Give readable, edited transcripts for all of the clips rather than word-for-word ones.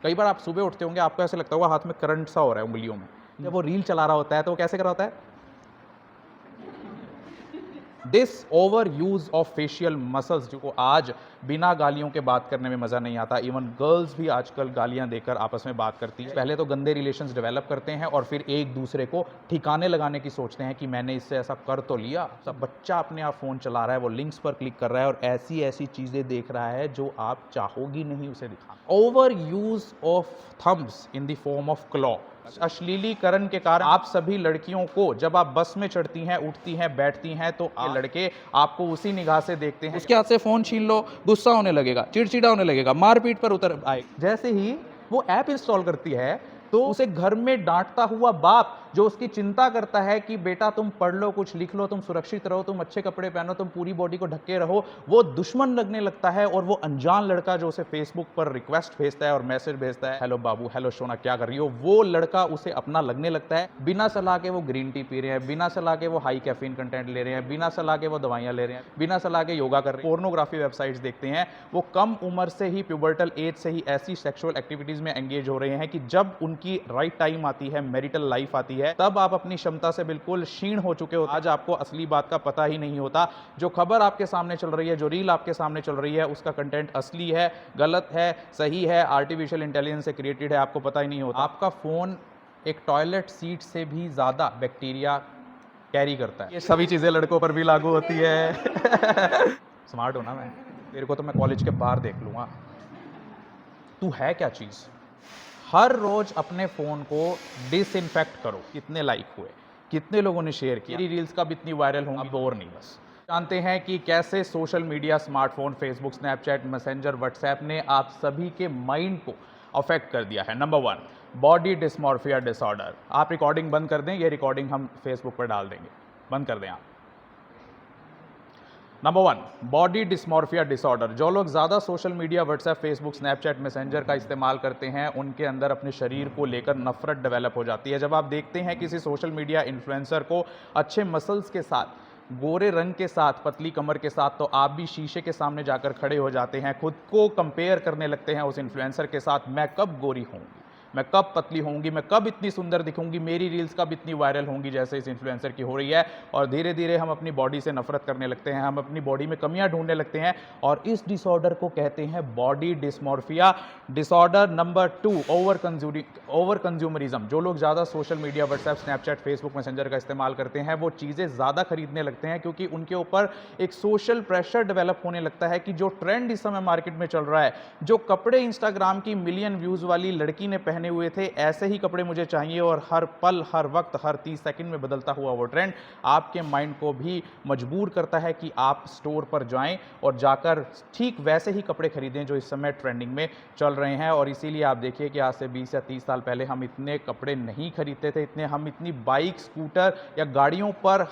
कई बार आप सुबह उठते होंगे, आपको ऐसे लगता होगा हाथ में करंट सा हो रहा है उंगलियों में। जब वो रील चला रहा होता है तो वो कैसे कर रहा होता है? This over use of facial muscles, जो आज बिना गालियों के बात करने में मजा नहीं आता। इवन गर्ल्स भी आजकल गालियां देकर आपस में बात करती हैं। पहले तो गंदे रिलेशंस डेवलप करते हैं और फिर एक दूसरे को ठिकाने लगाने की सोचते हैं कि मैंने इससे ऐसा कर तो लिया। सब बच्चा अपने आप फोन चला रहा है, वो लिंक्स पर क्लिक कर रहा है और ऐसी ऐसी चीजें देख रहा है जो आप चाहोगी नहीं उसे दिखाना। Over use of thumbs in the form of claw, अश्लीलीकरण के कारण आप सभी लड़कियों को जब आप बस में चढ़ती हैं, उठती हैं, बैठती हैं तो लड़के आपको उसी निगाह से देखते हैं। उसके हाथ से फोन छीन लो, गुस्सा होने लगेगा, चिड़चिड़ा होने लगेगा, मारपीट पर उतर आए। जैसे ही वो ऐप इंस्टॉल करती है तो उसे घर में डांटता हुआ बाप जो उसकी चिंता करता है कि बेटा तुम पढ़ लो, कुछ लिख लो, तुम सुरक्षित रहो, तुम अच्छे कपड़े पहनो, तुम पूरी बॉडी को ढके रहो, वो दुश्मन लगने लगता है। और वो अनजान लड़का जो उसे फेसबुक पर रिक्वेस्ट भेजता है और मैसेज भेजता है, हेलो बाबू, हेलो सोना, क्या कर रही हो, वो लड़का उसे अपना लगने लगता है। बिना सलाह के वो ग्रीन टी पी रहे हैं, बिना सलाह के वो हाई कैफीन कंटेंट ले रहे हैं, बिना सलाह के वो दवाइयां ले रहे हैं, बिना सलाह के योगा कर रहे हैं, पोर्नोग्राफी वेबसाइट्स देखते हैं। वो कम उम्र से ही, प्यूबर्टल एज से ही ऐसी सेक्सुअल एक्टिविटीज में एंगेज हो रहे हैं कि जब उनकी राइट टाइम आती है, मैरिटल लाइफ आती है, तब आप अपनी क्षमता से बिल्कुल क्षीण हो चुके हो। आज आपको असली बात का पता ही नहीं होता। जो खबर आपके सामने चल रही है, जो रील आपके सामने चल रही है, उसका कंटेंट असली है, गलत है, सही है, आर्टिफिशियल इंटेलिजेंस से क्रिएटेड है, आपको पता ही नहीं होता। आपका फोन एक टॉयलेट सीट से भी ज्यादा बैक्टीरिया कैरी करता है। ये सभी चीजें लड़कों पर भी लागू होती है। स्मार्ट हो ना मैं, तेरे को तो मैं कॉलेज के बाहर देख लूंगा। तू है क्या चीज? हर रोज अपने फोन को डिसइंफेक्ट करो। कितने लाइक हुए, कितने लोगों ने शेयर किया, मेरी रील्स कब इतनी वायरल होंगी, अब और नहीं। बस जानते हैं कि कैसे social media, smartphone, Facebook, Snapchat, messenger, WhatsApp ने आप सभी के माइंड को अफेक्ट कर दिया है। Number 1, body dysmorphia disorder. आप रिकॉर्डिंग बंद कर दें, ये रिकॉर्डिंग हम फेसबुक पर डाल देंगे, बंद कर दें आप। Number 1, body dysmorphia disorder. जो लोग ज़्यादा social media, WhatsApp, Facebook, Snapchat, Messenger का इस्तेमाल करते हैं, उनके अंदर अपने शरीर को लेकर नफरत डेवलप हो जाती है। जब आप देखते हैं किसी सोशल मीडिया इन्फ्लुएंसर को अच्छे मसल्स के साथ, गोरे रंग के साथ, पतली कमर के साथ, तो आप भी शीशे के सामने जाकर खड़े हो जाते हैं, खुद को कंपेयर करने लगते हैं उस इन्फ्लुएंसर के साथ। मैं कब गोरी होंगी, मैं कब पतली होंगी, मैं कब इतनी सुंदर दिखूंगी, मेरी रील्स कब इतनी वायरल होंगी जैसे इस इन्फ्लुएंसर की हो रही है। और धीरे धीरे हम अपनी बॉडी से नफरत करने लगते हैं, हम अपनी बॉडी में कमियां ढूंढने लगते हैं और इस डिसऑर्डर को कहते हैं body dysmorphia disorder. Number 2, over consumerism. जो लोग ज़्यादा social media, WhatsApp, Snapchat, Facebook, messenger का इस्तेमाल करते हैं, वो चीज़ें ज़्यादा खरीदने लगते हैं क्योंकि उनके ऊपर एक सोशल प्रेशर डेवलप होने लगता है कि जो ट्रेंड इस समय मार्केट में चल रहा है, जो कपड़े इंस्टाग्राम की मिलियन व्यूज़ वाली लड़की ने पहने हुए थे, ऐसे ही कपड़े मुझे चाहिए। और हर पल, हर वक्त, हर 30 सेकंड में बदलता हुआ वो ट्रेंड आपके माइंड को भी मजबूर करता है कि आप स्टोर पर जाएं और जाकर ठीक वैसे ही कपड़े खरीदें जो इस समय ट्रेंडिंग में चल रहे हैं। और इसीलिए आप देखिए कि आज से 20 या 30 साल पहले हम इतने कपड़े नहीं खरीदते थे, हम इतनी बाइक, स्कूटर या गाड़ियों पर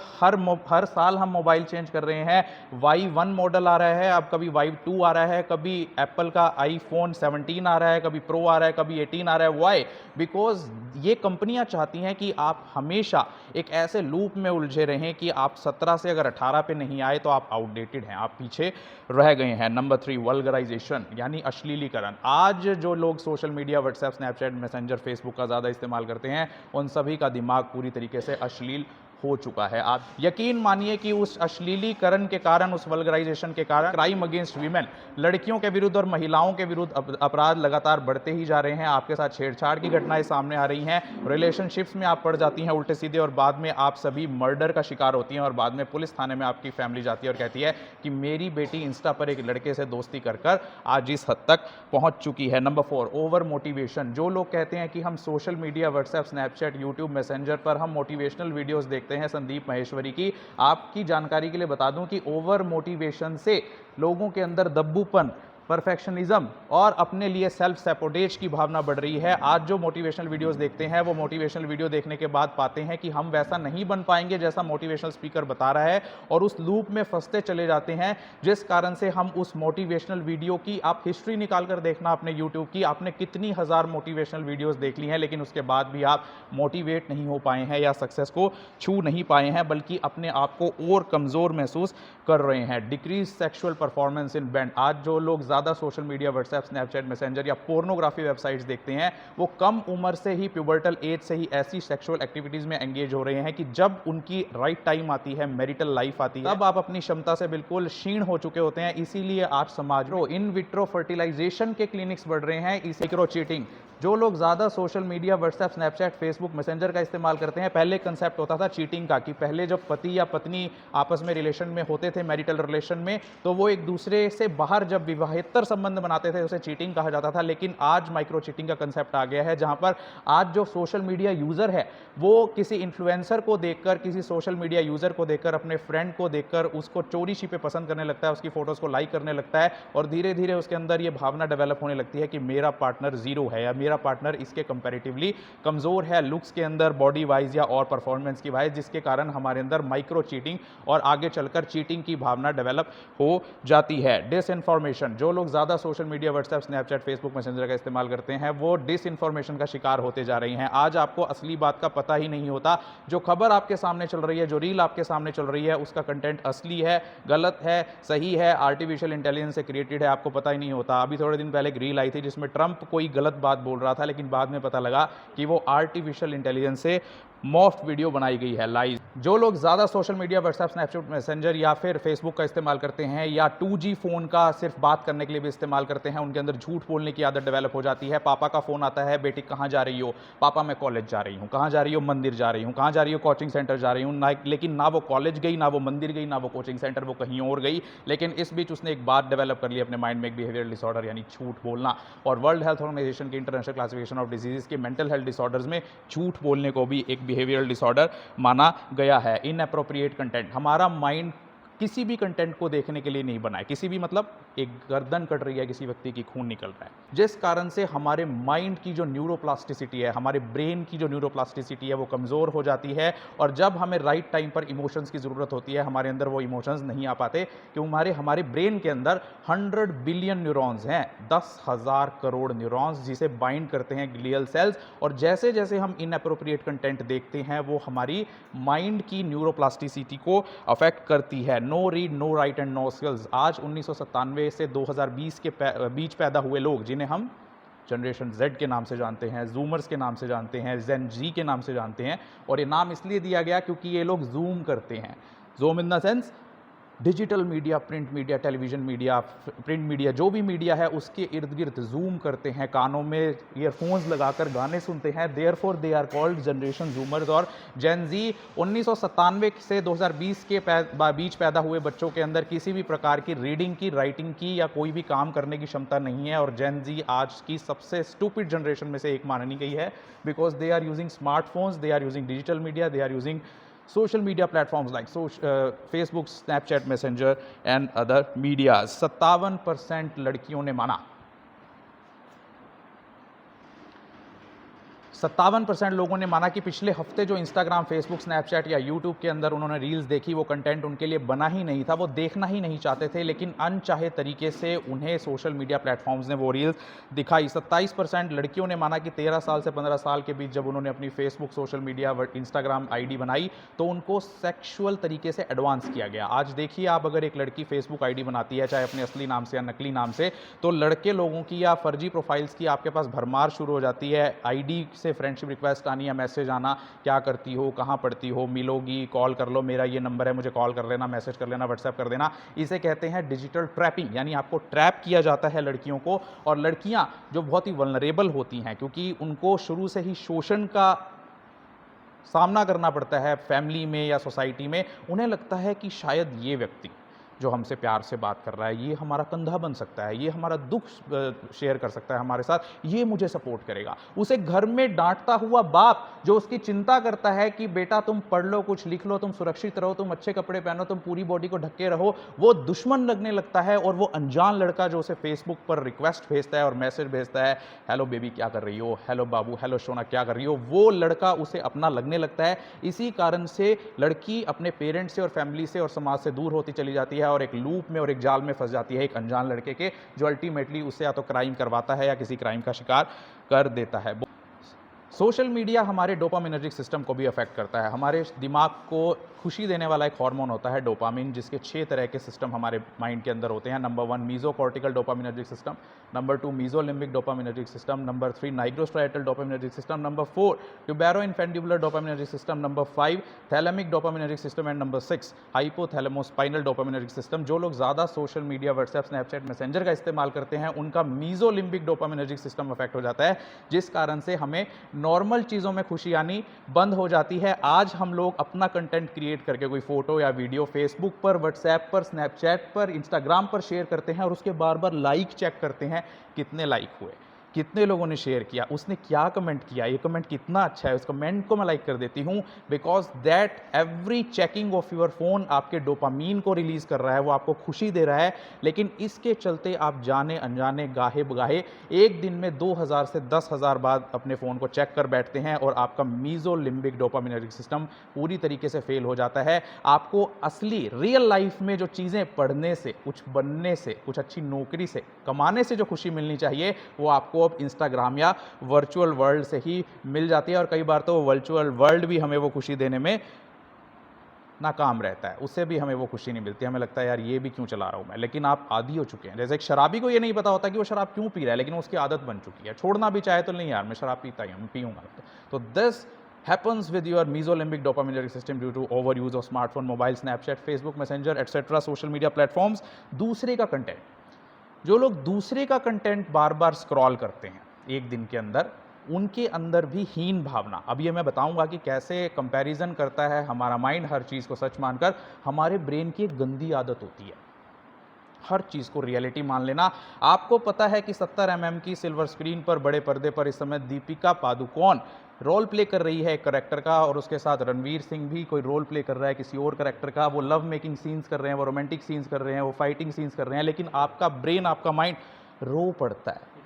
हर साल हम मोबाइल चेंज कर रहे हैं। Y1 मॉडल आ रहा है, अब कभी Y2 आ रहा है, कभी एप्पल का iPhone 17 आ रहा है, कभी प्रो आ रहा है, कभी 18 आ रहा है। वाई? बिकॉज ये कंपनियां चाहती हैं कि आप हमेशा एक ऐसे लूप में उलझे रहें कि आप 17 से अगर 18 पे नहीं आए तो आप आउटडेटेड हैं, आप पीछे रह गए हैं। नंबर 3, वल्गराइजेशन यानी अश्लीलीकरण। आज जो लोग social media, WhatsApp, Snapchat, messenger, Facebook का ज़्यादा इस्तेमाल करते हैं, उन सभी का दिमाग पूरी तरीके से अश्लील हो चुका है। आप यकीन मानिए कि उस अश्लीलीकरण के कारण, उस वल्गराइजेशन के कारण क्राइम अगेंस्ट वीमेन, लड़कियों के विरुद्ध और महिलाओं के विरुद्ध अपराध लगातार बढ़ते ही जा रहे हैं। आपके साथ छेड़छाड़ की घटनाएं सामने आ रही हैं, रिलेशनशिप्स में आप पड़ जाती हैं उल्टे सीधे और बाद में आप सभी मर्डर का शिकार होती हैं और बाद में पुलिस थाने में आपकी फैमिली जाती है और कहती है कि मेरी बेटी इंस्टा पर एक लड़के से दोस्ती कर कर आज इस हद तक पहुंच चुकी है। Number 4, over motivation. जो लोग कहते हैं कि हम social media, WhatsApp, Snapchat, YouTube, messenger पर हम मोटिवेशनल वीडियोस देखते हैं संदीप महेश्वरी की, आपकी जानकारी के लिए बता दूं कि ओवर मोटिवेशन से लोगों के अंदर दब्बूपन, परफेक्शनिज्म और अपने लिए सेल्फ सैबोटेज की भावना बढ़ रही है। आज जो मोटिवेशनल वीडियोस देखते हैं, वो मोटिवेशनल वीडियो देखने के बाद पाते हैं कि हम वैसा नहीं बन पाएंगे जैसा मोटिवेशनल स्पीकर बता रहा है और उस लूप में फंसते चले जाते हैं, जिस कारण से हम उस मोटिवेशनल वीडियो की, आप हिस्ट्री निकाल कर देखना अपने यूट्यूब की, आपने कितनी हजार मोटिवेशनल वीडियोस देख ली हैं, लेकिन उसके बाद भी आप मोटिवेट नहीं हो पाए हैं या सक्सेस को छू नहीं पाए हैं, बल्कि अपने आप को और कमजोर महसूस कर रहे हैं। Decrease sexual performance in band. आज जो लोग ज़्यादा social media, WhatsApp, Snapchat, messenger या पोर्नोग्राफी वेबसाइट्स देखते हैं, वो कम उम्र से ही, प्यूबर्टल एज से ही ऐसी सेक्सुअल एक्टिविटीज़ में एंगेज हो रहे हैं कि जब उनकी राइट टाइम आती है, मैरिटल लाइफ आती है, तब आप अपनी क्षमता से बिल्कुल क्षीण हो चुके होते हैं। इसीलिए आज समाज में इन विट्रो फर्टिलाइजेशन के क्लिनिक्स बढ़ रहे हैं। इसी माइक्रो चीटिंग, जो लोग ज़्यादा social media, WhatsApp, Snapchat, Facebook, messenger का इस्तेमाल करते हैं, पहले कंसेप्ट होता था चीटिंग का कि पहले जब पति या पत्नी आपस में रिलेशन में होते थे, मैरिटल रिलेशन में, तो वो एक दूसरे से बाहर जब विवाहेतर संबंध बनाते थे, उसे चीटिंग कहा जाता था। लेकिन आज माइक्रो चीटिंग का कंसेप्ट आ गया है, जहां पर आज जो सोशल मीडिया यूज़र है वो किसी इन्फ्लुएंसर को देखकर, किसी सोशल मीडिया यूज़र को देखकर, अपने फ्रेंड को देखकर उसको चोरी छिपे पसंद करने लगता है, उसकी फोटोज़ को लाइक करने लगता है और धीरे धीरे उसके अंदर ये भावना डेवलप होने लगती है कि मेरा पार्टनर जीरो है या मेरा पार्टनर इसके कंपैरेटिवली कमज़ोर है, लुक्स के अंदर, बॉडी वाइज या और परफॉर्मेंस की वाइज, जिसके कारण हमारे अंदर माइक्रो चीटिंग और आगे चलकर चीटिंग की भावना डेवलप हो जाती है। डिसइंफॉर्मेशन, जो लोग ज़्यादा social media, WhatsApp, Snapchat, Facebook, messenger का इस्तेमाल करते हैं, वो डिसइंफॉर्मेशन का शिकार होते जा रही हैं। आज आपको असली बात का पता ही नहीं होता। जो खबर आपके सामने चल रही है, जो रील आपके सामने चल रही है, उसका कंटेंट असली है, गलत है, सही है, आर्टिफिशियल इंटेलिजेंस से क्रिएटेड है, आपको पता ही नहीं होता। अभी थोड़े दिन पहले एक रील आई थी जिसमें ट्रंप कोई गलत बात बोल रहा था, लेकिन बाद में पता लगा कि वो आर्टिफिशियल इंटेलिजेंस से मॉफ्ड वीडियो बनाई गई है, लाइव। जो लोग ज़्यादा social media, WhatsApp, Snapchat, messenger या फिर फेसबुक का इस्तेमाल करते हैं या 2G फ़ोन का सिर्फ बात करने के लिए भी इस्तेमाल करते हैं, उनके अंदर झूठ बोलने की आदत डेवलप हो जाती है। पापा का फ़ोन आता है, बेटी कहाँ जा रही हो? पापा मैं कॉलेज जा रही हूँ। कहाँ जा रही हो? मंदिर जा रही हूँ। कहाँ जा रही हो? कोचिंग सेंटर जा रही हूँ। लेकिन ना वो कॉलेज गई, ना वो मंदिर गई, ना वो कोचिंग सेंटर, वो कहीं और गई। लेकिन इस बीच उसने एक बात डेवलप कर ली अपने माइंड में, एक बिहेवियरल डिसऑर्डर यानी झूठ बोलना। और वर्ल्ड हेल्थ ऑर्गेनाइजेशन की इंटरनेशनल क्लासिफिकेशन ऑफ डिजीज़ के मेंटल हेल्थ डिसऑर्डर्स में झूठ बोलने को भी एक बिहेवियरल डिसऑर्डर माना गया है। इनएप्रोप्रिएट कंटेंट, हमारा माइंड किसी भी कंटेंट को देखने के लिए नहीं बना है। किसी भी मतलब एक गर्दन कट रही है, किसी व्यक्ति की खून निकल रहा है, जिस कारण से हमारे माइंड की जो न्यूरोप्लास्टिसिटी है, हमारे ब्रेन की जो न्यूरोप्लास्टिसिटी है, वो कमज़ोर हो जाती है। और जब हमें राइट टाइम पर इमोशंस की ज़रूरत होती है, हमारे अंदर वो इमोशंस नहीं आ पाते, क्योंकि हमारे ब्रेन के अंदर 100 बिलियन न्यूरॉन्स हैं, 10,000 करोड़ न्यूरॉन्स, जिसे बाइंड करते हैं ग्लियल सेल्स। और जैसे जैसे हम इनएप्रोप्रिएट कंटेंट देखते हैं, वो हमारी माइंड की न्यूरोप्लास्टिसिटी को अफेक्ट करती है। No read, no write and no skills. आज 1997 से 2020 के बीच पैदा हुए लोग, जिन्हें हम जनरेशन Z के नाम से जानते हैं, जूमर्स के नाम से जानते हैं, जेन जी के नाम से जानते हैं, और ये नाम इसलिए दिया गया क्योंकि ये लोग जूम करते हैं। Zoom in the sense digital media, print media, television media, print media, जो भी मीडिया है उसके इर्द गिर्द जूम करते हैं, कानों में ईयरफोन्स लगाकर गाने सुनते हैं। Therefore they are called generation zoomers और जेन जी। 1997 से 2020 के बीच पैदा हुए बच्चों के अंदर किसी भी प्रकार की रीडिंग की, राइटिंग की या कोई भी काम करने की क्षमता नहीं है। और जेन जी आज की सबसे स्टूपिड जनरेशन में से एक मानी गई है, because they are using smartphones, they are using digital media, they are using social media platforms like Facebook, Snapchat, Messenger and other media। 57% लड़कियों ने माना, 57% लोगों ने माना कि पिछले हफ्ते जो इंस्टाग्राम, फेसबुक, स्नैपचैट या यूट्यूब के अंदर उन्होंने रील्स देखी, वो कंटेंट उनके लिए बना ही नहीं था, वो देखना ही नहीं चाहते थे, लेकिन अनचाहे तरीके से उन्हें सोशल मीडिया प्लेटफॉर्म्स ने वो रील्स दिखाई। 27% लड़कियों ने माना कि 13 साल से 15 साल के बीच जब उन्होंने अपनी Facebook, social media, Instagram ID बनाई तो उनको सेक्शुअल तरीके से एडवांस किया गया। आज देखिए, आप अगर एक लड़की फेसबुक आईडी बनाती है, चाहे अपने असली नाम से या नकली नाम से, तो लड़के लोगों की या फर्जी प्रोफाइल्स की आपके पास भरमार शुरू हो जाती है। आईडी से फ्रेंडशिप रिक्वेस्ट आनी या मैसेज आना, क्या करती हो, कहाँ पढ़ती हो, मिलोगी, कॉल कर लो, मेरा ये नंबर है, मुझे कॉल कर लेना, मैसेज कर लेना, व्हाट्सएप कर देना। इसे कहते हैं डिजिटल ट्रैपिंग, यानी आपको ट्रैप किया जाता है लड़कियों को। और लड़कियां जो बहुत ही वल्नरेबल होती हैं, क्योंकि उनको शुरू से ही शोषण का सामना करना पड़ता है फैमिली में या सोसाइटी में, उन्हें लगता है कि शायद ये व्यक्ति जो हमसे प्यार से बात कर रहा है, ये हमारा कंधा बन सकता है, ये हमारा दुख शेयर कर सकता है हमारे साथ, ये मुझे सपोर्ट करेगा। उसे घर में डांटता हुआ बाप जो उसकी चिंता करता है कि बेटा तुम पढ़ लो, कुछ लिख लो, तुम सुरक्षित रहो, तुम अच्छे कपड़े पहनो, तुम पूरी बॉडी को ढके रहो, वो दुश्मन लगने लगता है। और वो अनजान लड़का जो उसे फेसबुक पर रिक्वेस्ट भेजता है और मैसेज भेजता है, हेलो बेबी क्या कर रही हो, हेलो बाबू, हेलो सोना क्या कर रही हो, वो लड़का उसे अपना लगने लगता है। इसी कारण से लड़की अपने पेरेंट्स से और फैमिली से और समाज से दूर होती चली जाती है और एक लूप में और एक जाल में फंस जाती है एक अनजान लड़के के, जो अल्टीमेटली उसे या तो क्राइम करवाता है या किसी क्राइम का शिकार कर देता है। सोशल मीडिया हमारे डोपामिनर्जिक सिस्टम को भी अफेक्ट करता है। हमारे दिमाग को खुशी देने वाला एक हार्मोन होता है डोपामिन, जिसके 6 तरह के सिस्टम हमारे माइंड के अंदर होते हैं। Number 1 mesocortical dopaminergic system, number 2 mesolimbic dopaminergic system, number 3 nigrostriatal dopaminergic system, number 4 tuberoinfundibular dopaminergic system, number 5 thalamic dopaminergic system and number 6 hypothalamospinal dopaminergic system. जो लोग ज़्यादा social media, WhatsApp, Snapchat, Messenger का इस्तेमाल करते हैं, उनका मीज़ोलिम्बिक डोपामिनर्जिक सिस्टम अफेक्ट हो जाता है, जिस कारण से हमें नॉर्मल चीज़ों में खुशी आनी बंद हो जाती है। आज हम लोग अपना कंटेंट क्रिएट करके कोई फोटो या वीडियो फेसबुक पर, व्हाट्सएप पर, स्नैपचैट पर, इंस्टाग्राम पर शेयर करते हैं और उसके बार बार लाइक चेक करते हैं, कितने लाइक हुए, कितने लोगों ने शेयर किया, उसने क्या कमेंट किया, ये कमेंट कितना अच्छा है, उस कमेंट को मैं लाइक कर देती हूँ। Because that every checking of your phone आपके डोपामीन को रिलीज कर रहा है, वो आपको खुशी दे रहा है। लेकिन इसके चलते आप जाने अनजाने, गाहे बगाहे एक दिन में 2000 से 10,000 बार अपने फ़ोन को चेक कर बैठते हैं और आपका मीज़ोलिम्बिक डोपामिनर्जिक सिस्टम पूरी तरीके से फेल हो जाता है। आपको असली रियल लाइफ में जो चीज़ें पढ़ने से, कुछ बनने से, कुछ अच्छी नौकरी से, कमाने से जो खुशी मिलनी चाहिए, वो आपको अब इंस्टाग्राम या वर्चुअल वर्ल्ड से ही मिल जाती है। और कई बार तो वर्चुअल वर्ल्ड भी हमें वो खुशी देने में नाकाम रहता है, उससे भी हमें वो खुशी नहीं मिलती। हमें लगता है यार ये भी क्यों चला रहा हूँ मैं, लेकिन आप आदी हो चुके हैं। जैसे एक शराबी को ये नहीं पता होता कि वो शराब क्यों पी रहा है, लेकिन उसकी आदत बन चुकी है। छोड़ना भी चाहे तो नहीं यार मैं शराब पीता ही हूँ, पीऊँगा। तो this happens with your mesolimbic dopaminergic system due to overuse of smartphone, mobile, Snapchat, Facebook, Messenger, etc. social media platforms। दूसरे का कंटेंट, जो लोग दूसरे का कंटेंट बार बार स्क्रॉल करते हैं एक दिन के अंदर, उनके अंदर भी हीन भावना, अब ये मैं बताऊंगा कि कैसे कंपैरिजन करता है हमारा माइंड हर चीज़ को सच मानकर। हमारे ब्रेन की एक गंदी आदत होती है हर चीज़ को रियलिटी मान लेना। आपको पता है कि 70 mm की सिल्वर स्क्रीन पर, बड़े पर्दे पर इस समय दीपिका पादुकोण रोल प्ले कर रही है एक करेक्टर का, और उसके साथ रणवीर सिंह भी कोई रोल प्ले कर रहा है किसी और करेक्टर का। वो लव मेकिंग सीन्स कर रहे हैं, वो रोमांटिक सीन्स कर रहे हैं, वो फाइटिंग सीन्स कर रहे हैं, लेकिन आपका ब्रेन, आपका माइंड रो पड़ता है।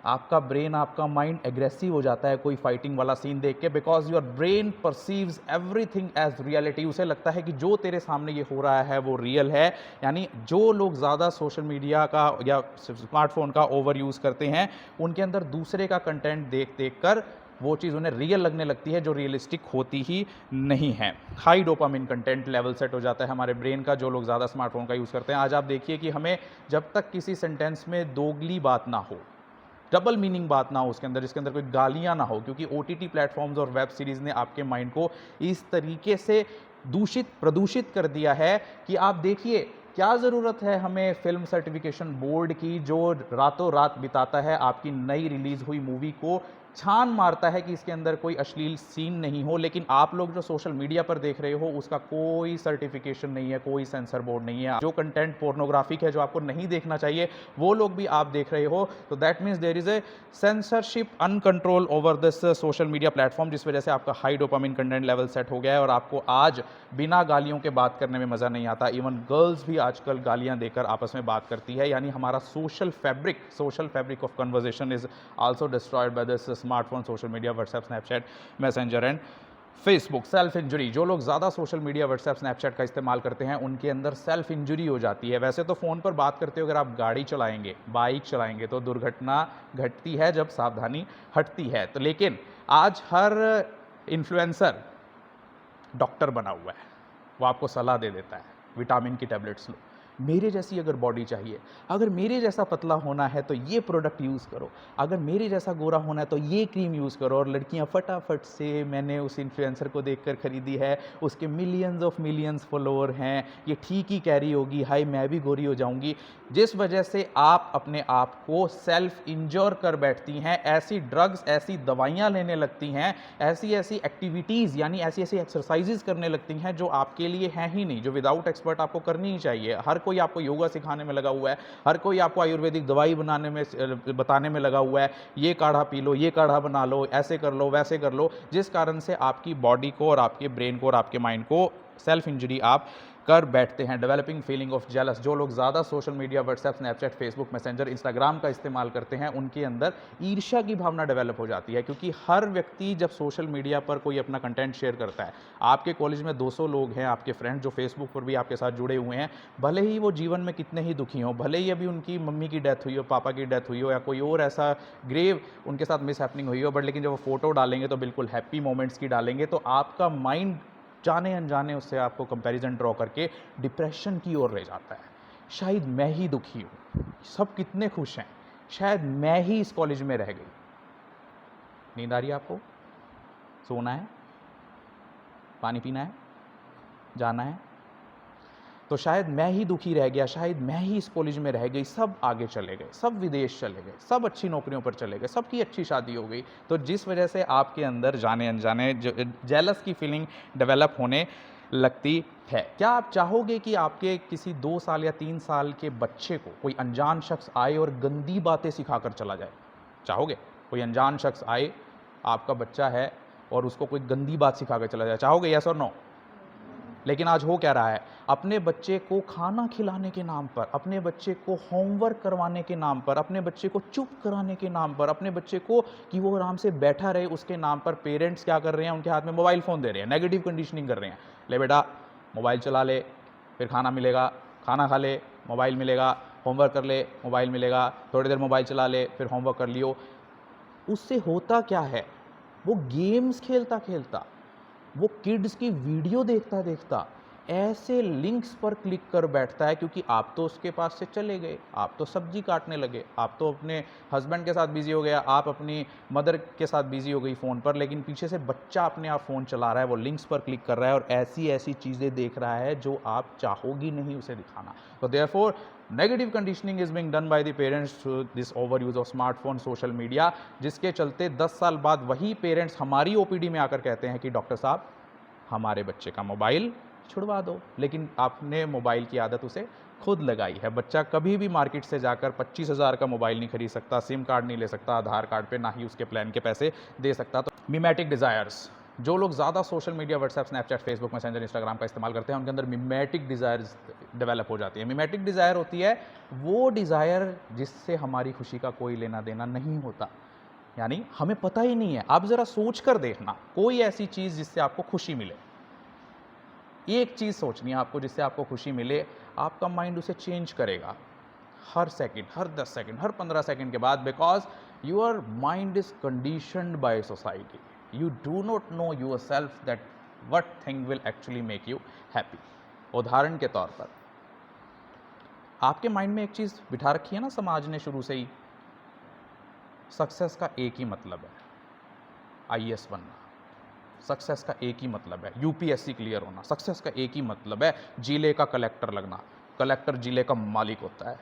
आपका ब्रेन, आपका माइंड एग्रेसिव हो जाता है कोई फाइटिंग वाला सीन देख के, because your brain perceives everything as reality. उसे लगता है कि जो तेरे सामने ये हो रहा है वो रियल है। यानी जो लोग ज़्यादा सोशल मीडिया का या स्मार्टफोन का ओवर यूज़ करते हैं, उनके अंदर दूसरे का कंटेंट देख देख कर वो चीज़ उन्हें रियल लगने लगती है, जो रियलिस्टिक होती ही नहीं है। High dopamine content level set हो जाता है हमारे ब्रेन का, जो लोग ज़्यादा स्मार्टफोन का यूज़ करते हैं। आज आप देखिए कि हमें जब तक किसी सेंटेंस में दोगली बात ना हो, डबल मीनिंग बात ना हो उसके अंदर, जिसके अंदर कोई गालियाँ ना हो, क्योंकि OTT प्लेटफॉर्म्स और वेब सीरीज़ ने आपके माइंड को इस तरीके से प्रदूषित कर दिया है कि आप देखिए क्या ज़रूरत है हमें फिल्म सर्टिफिकेशन बोर्ड की, जो रातों रात बिताता है आपकी नई रिलीज़ हुई मूवी को छान मारता है कि इसके अंदर कोई अश्लील सीन नहीं हो, लेकिन आप लोग जो सोशल मीडिया पर देख रहे हो उसका कोई सर्टिफिकेशन नहीं है, कोई सेंसर बोर्ड नहीं है। जो कंटेंट पोर्नोग्राफिक है, जो आपको नहीं देखना चाहिए, वो लोग भी आप देख रहे हो। तो that means there is a censorship uncontrol over this social media platform, जिस वजह से आपका high dopamine content level set हो गया है और आपको आज बिना गालियों के बात करने में मज़ा नहीं आता। इवन गर्ल्स भी आजकल गालियाँ देकर आपस में बात करती है। यानी हमारा social fabric of conversation is also destroyed by this smartphone, social media, WhatsApp, Snapchat, messenger and Facebook. Self injury, जो लोग ज़्यादा सोशल मीडिया, व्हाट्सएप, स्नैपचैट का इस्तेमाल करते हैं, उनके अंदर सेल्फ इंजरी हो जाती है। वैसे तो फ़ोन पर बात करते हो, अगर आप गाड़ी चलाएंगे, बाइक चलाएंगे, तो दुर्घटना घटती है जब सावधानी हटती है। तो लेकिन आज हर इन्फ्लुएंसर डॉक्टर बना हुआ है, वो आपको सलाह दे देता है विटामिन की टैबलेट्स लो, मेरे जैसी अगर बॉडी चाहिए, अगर मेरे जैसा पतला होना है तो ये प्रोडक्ट यूज़ करो, अगर मेरे जैसा गोरा होना है तो ये क्रीम यूज़ करो। और लड़कियां फटाफट से, मैंने उस इन्फ्लुएंसर को देखकर खरीदी है, उसके मिलियंस फॉलोअर हैं, ये ठीक ही कह रही होगी, हाय मैं भी गोरी हो जाऊंगी। जिस वजह से आप अपने आप को सेल्फ इंजोर कर बैठती हैं, ऐसी ड्रग्स, ऐसी दवाइयाँ लेने लगती हैं, ऐसी एक्टिविटीज़ यानी ऐसी एक्सरसाइजेज करने लगती हैं जो आपके लिए हैं ही नहीं, जो विदाउट एक्सपर्ट आपको करनी ही चाहिए। हर कोई आपको योगा सिखाने में लगा हुआ है, हर कोई आपको आयुर्वेदिक दवाई बताने में लगा हुआ है, ये काढ़ा पी लो, ये काढ़ा बना लो, ऐसे कर लो, वैसे कर लो, जिस कारण से आपकी बॉडी को और आपके ब्रेन को और आपके माइंड को सेल्फ इंजरी आप कर बैठते हैं। डेवलपिंग फीलिंग ऑफ जेलस, जो लोग ज़्यादा social media WhatsApp, Snapchat, Facebook messenger, Instagram का इस्तेमाल करते हैं, उनके अंदर ईर्ष्या की भावना डेवलप हो जाती है। क्योंकि हर व्यक्ति जब सोशल मीडिया पर कोई अपना कंटेंट शेयर करता है, आपके कॉलेज में 200 लोग हैं आपके फ्रेंड जो फेसबुक पर भी आपके साथ जुड़े हुए हैं, भले ही वो जीवन में कितने ही दुखी हों, भले ही अभी उनकी मम्मी की डेथ हुई हो, पापा की डेथ हुई हो, या कोई और ऐसा ग्रेव उनके साथ मिस हैपनिंग हुई हो, बट लेकिन जब वो फोटो डालेंगे तो बिल्कुल हैप्पी मोमेंट्स की डालेंगे, तो आपका माइंड जाने अनजाने उससे आपको कंपैरिजन ड्रॉ करके डिप्रेशन की ओर ले जाता है। शायद मैं ही दुखी हूँ, सब कितने खुश हैं, शायद मैं ही इस कॉलेज में रह गई। नींद आ रही है आपको? सोना है, पानी पीना है, जाना है, तो शायद मैं ही दुखी रह गया, शायद मैं ही इस कॉलेज में रह गई, सब आगे चले गए, सब विदेश चले गए, सब अच्छी नौकरियों पर चले गए, सबकी अच्छी शादी हो गई। तो जिस वजह से आपके अंदर जाने अनजाने जेलस की फीलिंग डेवलप होने लगती है। क्या आप चाहोगे कि आपके किसी 2 साल या 3 साल के बच्चे को कोई अनजान शख्स आए और गंदी बातें सिखाकर चला जाए? चाहोगे कोई अनजान शख्स आए, आपका बच्चा है, और उसको कोई गंदी बात सिखाकर चला जाए? चाहोगे, यस और नो? लेकिन आज हो क्या रहा है, अपने बच्चे को खाना खिलाने के नाम पर, अपने बच्चे को होमवर्क करवाने के नाम पर, अपने बच्चे को चुप कराने के नाम पर, अपने बच्चे को कि वो आराम से बैठा रहे उसके नाम पर पेरेंट्स क्या कर रहे हैं, उनके हाथ में मोबाइल फ़ोन दे रहे हैं, नेगेटिव कंडीशनिंग कर रहे हैं। ले बेटा मोबाइल चला ले, फिर खाना मिलेगा, खाना खा ले, मोबाइल मिलेगा, होमवर्क कर ले, मोबाइल मिलेगा, थोड़ी देर मोबाइल चला ले, फिर होमवर्क कर लियो। उससे होता क्या है, वो गेम्स खेलता खेलता, वो किड्स की वीडियो देखता देखता ऐसे लिंक्स पर क्लिक कर बैठता है, क्योंकि आप तो उसके पास से चले गए, आप तो सब्जी काटने लगे, आप तो अपने हस्बैंड के साथ बिजी हो गया, आप अपनी मदर के साथ बिजी हो गई फ़ोन पर, लेकिन पीछे से बच्चा अपने आप फ़ोन चला रहा है, वो लिंक्स पर क्लिक कर रहा है और ऐसी ऐसी चीज़ें देख रहा है जो आप चाहोगी नहीं उसे दिखाना। तो therefore negative conditioning is being done by the parents through this over use of smartphone, social media, जिसके चलते 10 साल बाद वही पेरेंट्स हमारी ओपीडी में आकर कहते हैं कि डॉक्टर साहब हमारे बच्चे का मोबाइल छुड़वा दो। लेकिन आपने मोबाइल की आदत उसे खुद लगाई है। बच्चा कभी भी मार्केट से जाकर 25,000 का मोबाइल नहीं खरीद सकता, सिम कार्ड नहीं ले सकता आधार कार्ड पे, ना ही उसके प्लान के पैसे दे सकता। तो मिमेटिक डिज़ायर्स, जो लोग ज़्यादा social media WhatsApp, Snapchat, Facebook messenger, Instagram का इस्तेमाल करते हैं, उनके अंदर मिमेटिक डिज़ायर्स डेवलप हो जाती है। मिमेटिक डिज़ायर होती है वो डिज़ायर जिससे हमारी खुशी का कोई लेना देना नहीं होता, यानी हमें पता ही नहीं है। आप ज़रा सोच कर देखना, कोई ऐसी चीज़ जिससे आपको खुशी मिले, एक चीज़ सोचनी है आपको जिससे आपको खुशी मिले, आपका माइंड उसे चेंज करेगा हर सेकंड, हर 10 सेकंड, हर 15 सेकंड के बाद, because your mind is conditioned by society. You do not know your self that what thing will actually make you happy. उदाहरण के तौर पर आपके माइंड में एक चीज़ बिठा रखी है ना समाज ने शुरू से ही, सक्सेस का एक ही मतलब है, आईएएस बनना। सक्सेस का एक ही मतलब है यूपीएससी क्लियर होना। सक्सेस का एक ही मतलब है जिले का कलेक्टर लगना। कलेक्टर जिले का मालिक होता है।